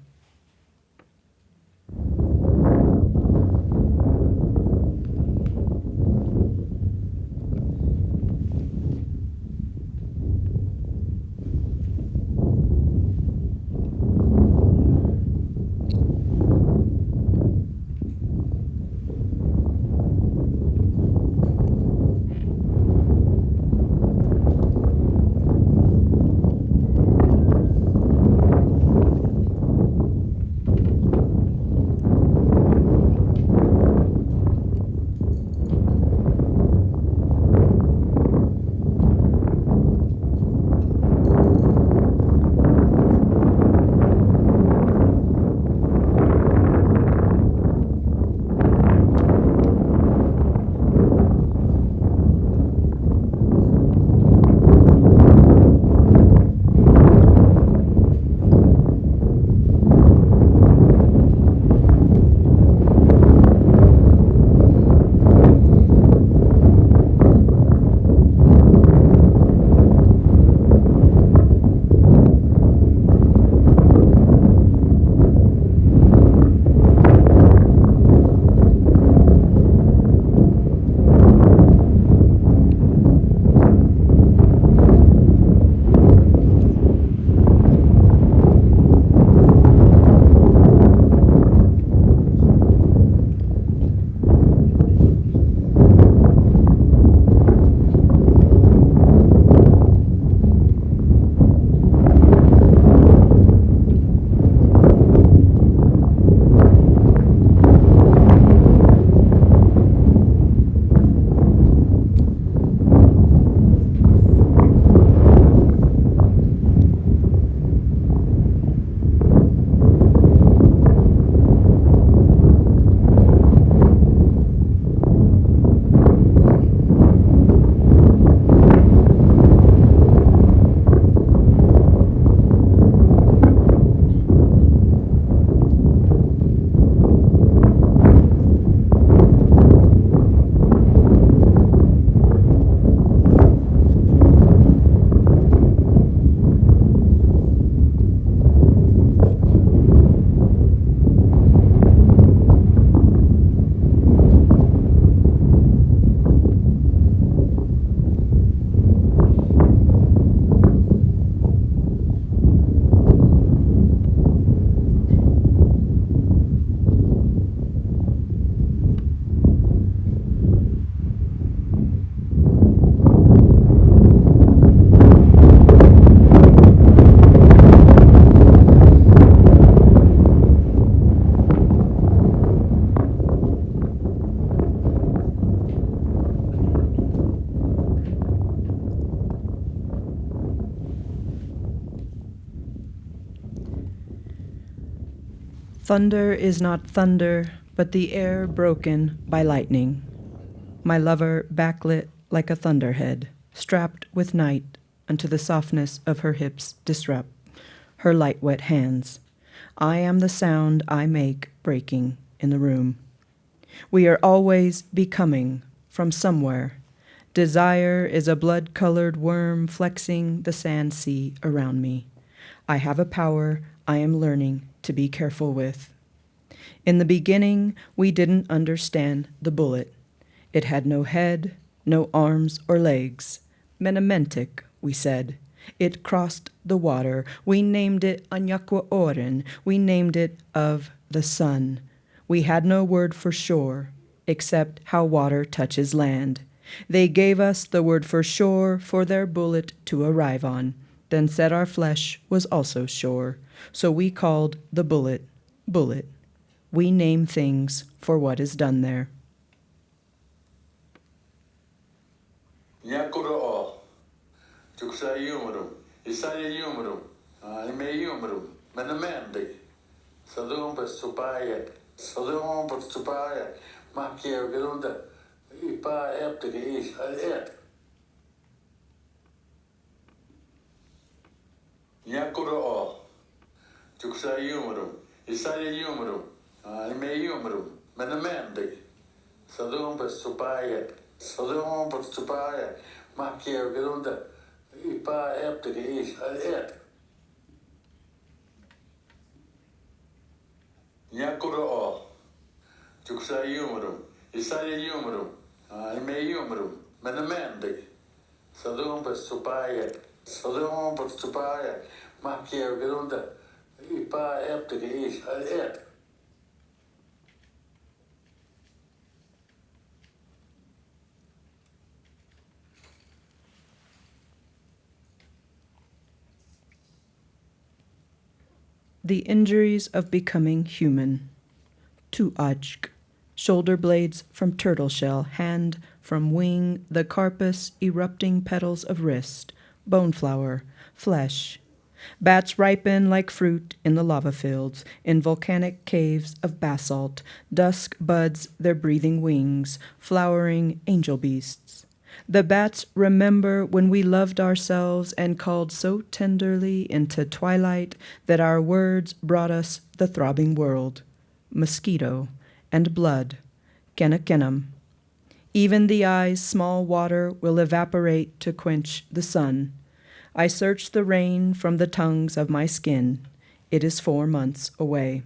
Thunder is not thunder, but the air broken by lightning. My lover backlit like a thunderhead, strapped with night unto the softness of her hips disrupt her light wet hands. I am the sound I make breaking in the room. We are always becoming from somewhere. Desire is a blood-colored worm flexing the sand sea around me. I have a power I am learning to be careful with. In the beginning, we didn't understand the bullet. It had no head, no arms or legs. Menementic, we said. It crossed the water. We named it Anyakwa Oren. We named it of the sun. We had no word for shore, except how water touches land. They gave us the word for shore for their bullet to arrive on, then said our flesh was also shore. So we called the bullet, bullet. We name things for what is done there. Nyakuro, Juxa Yumarum, Isaya Yumarum, Ime Yumarum, Menamandi, Sadum Pastupaya, Sadum Pastupaya, Makia Gilunda, Ipa Eptic, Et. Nyakuro, Juxa Yumarum, Isaya Yumarum, Ime Yumarum, Menamandi, Sadum Pastupaya, Sadum Pastupaya, Makia Gilunda, Ipa Eptic, Et. Nyakuro, Juxa Yumarum, Isaya Yumarum, Ime Yumarum, Menamandi, Sadum Pastupaya, Makia Gilunda, Ipa Eptic, Et. The injuries of becoming human. Tuajk. Shoulder blades from turtle shell, hand from wing, the carpus, erupting petals of wrist, bone flower, flesh. Bats ripen like fruit in the lava fields, in volcanic caves of basalt. Dusk buds their breathing wings, flowering angel beasts. The bats remember when we loved ourselves and called so tenderly into twilight that our words brought us the throbbing world. Mosquito and blood, kennekenum. Even the eye's small water will evaporate to quench the sun. I search the rain from the tongues of my skin. It is 4 months away.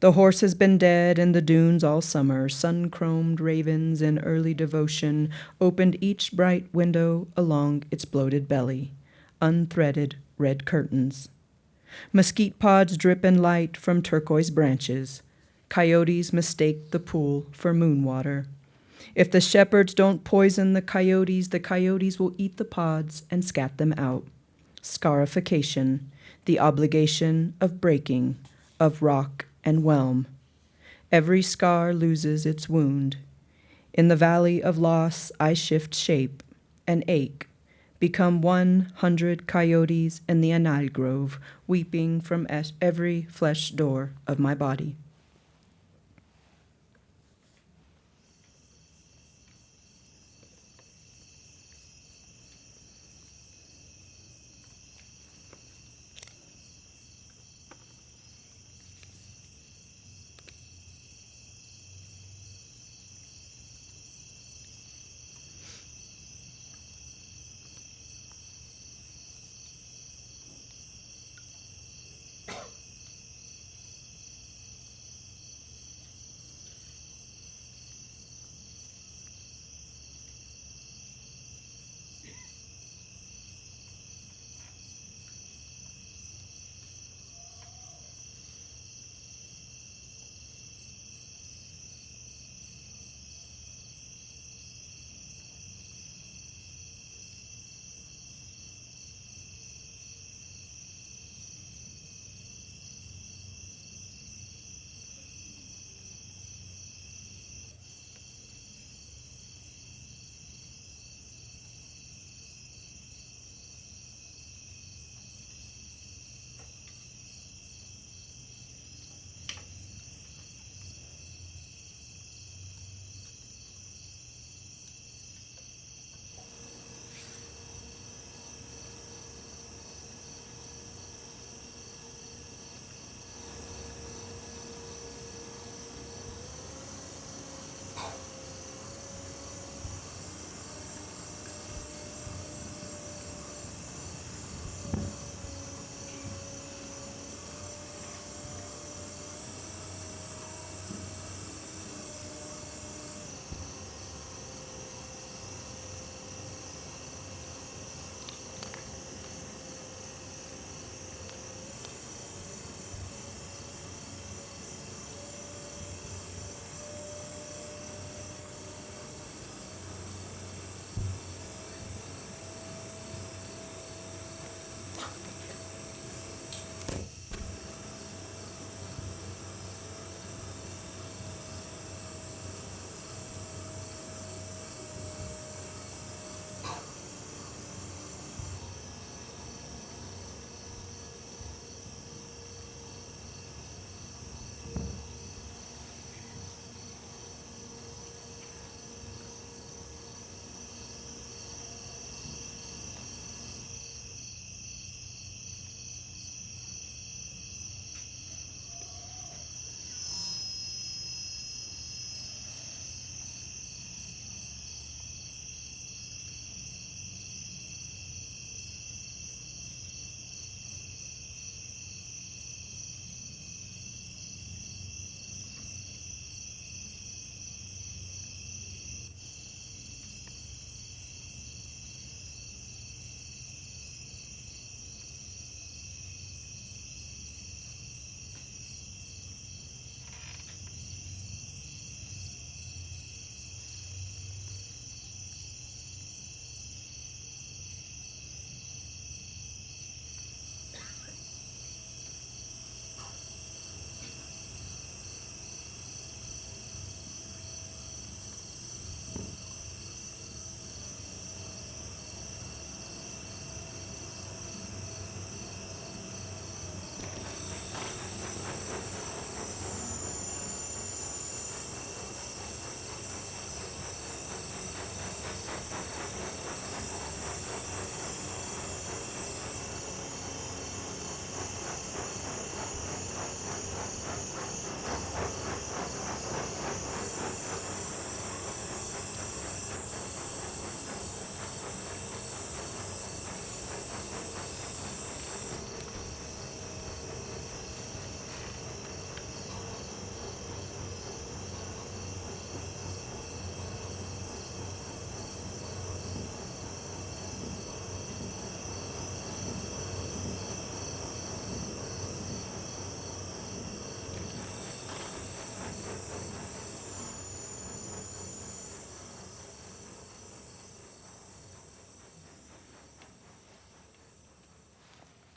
The horse has been dead in the dunes all summer. Sun-chromed ravens in early devotion opened each bright window along its bloated belly. Unthreaded red curtains. Mesquite pods drip in light from turquoise branches. Coyotes mistake the pool for moon water. If the shepherds don't poison the coyotes will eat the pods and scat them out. Scarification, the obligation of breaking, of rock and whelm. Every scar loses its wound. In the valley of loss, I shift shape and ache, become 100 coyotes in the anal grove, weeping from every flesh door of my body.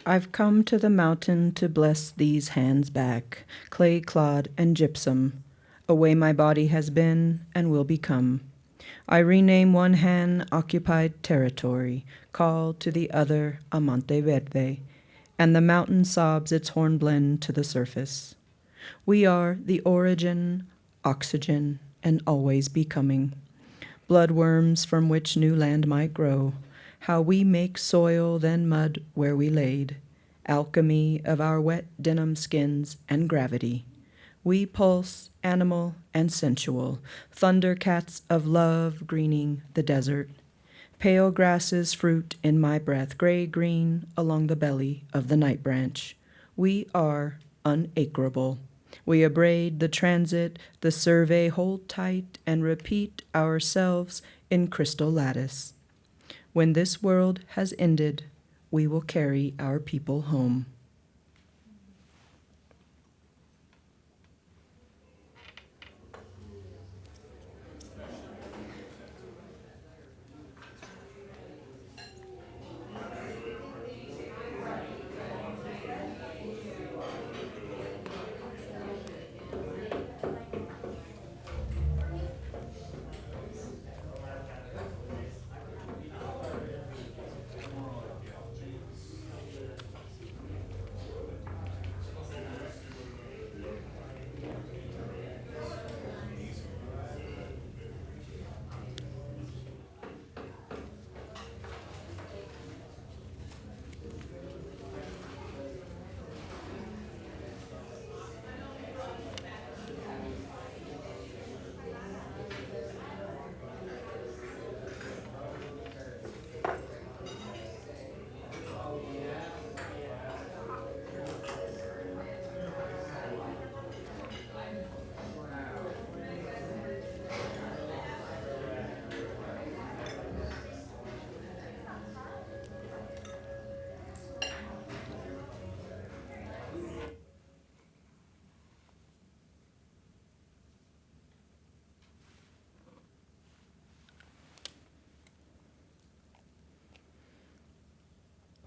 I've come to the mountain to bless these hands back, clay, clod, and gypsum. Away my body has been and will become. I rename one hand occupied territory, call to the other Amante Verde, and the mountain sobs its hornblende to the surface. We are the origin, oxygen, and always becoming. Bloodworms from which new land might grow, how we make soil then mud where we laid, alchemy of our wet denim skins and gravity. We pulse, animal and sensual, thundercats of love greening the desert. Pale grasses fruit in my breath, gray-green along the belly of the night branch. We are unacreable. We abrade the transit, the survey, hold tight, and repeat ourselves in crystal lattice. When this world has ended, we will carry our people home.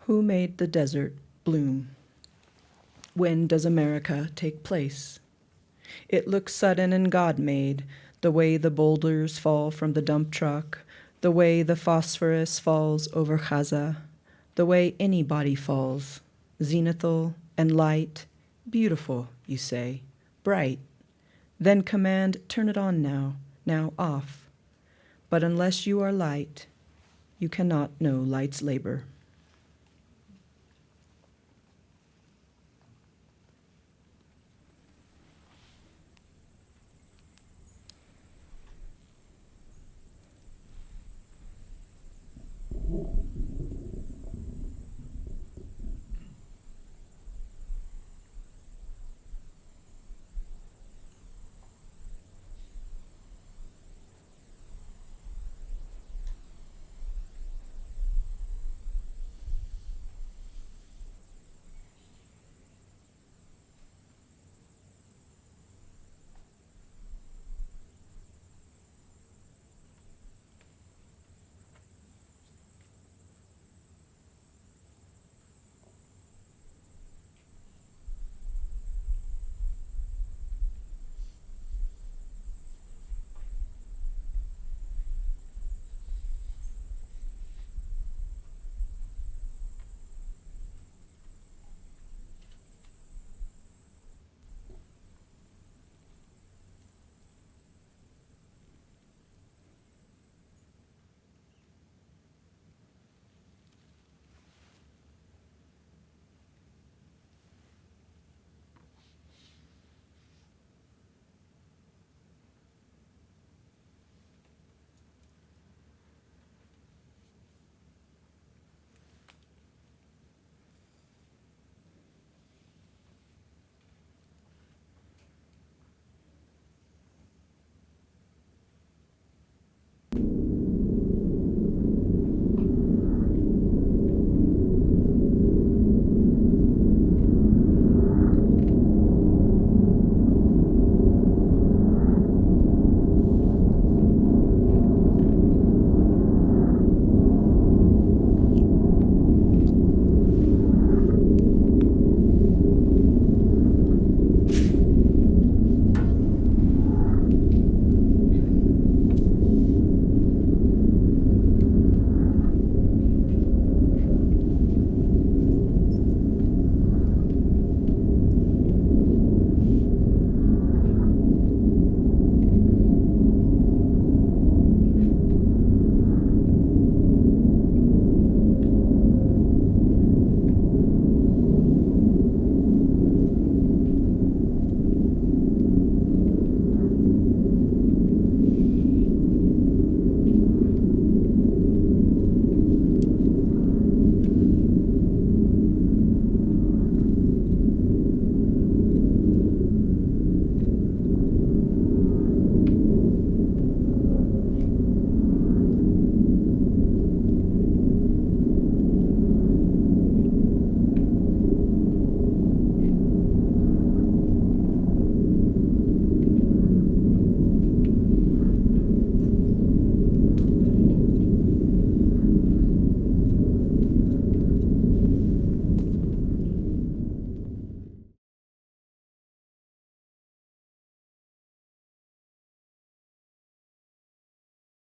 Who made the desert bloom? When does America take place? It looks sudden and God-made, the way the boulders fall from the dump truck, the way the phosphorus falls over Gaza, the way anybody falls, zenithal and light, beautiful, you say, bright. Then command, turn it on now off. But unless you are light, you cannot know light's labor.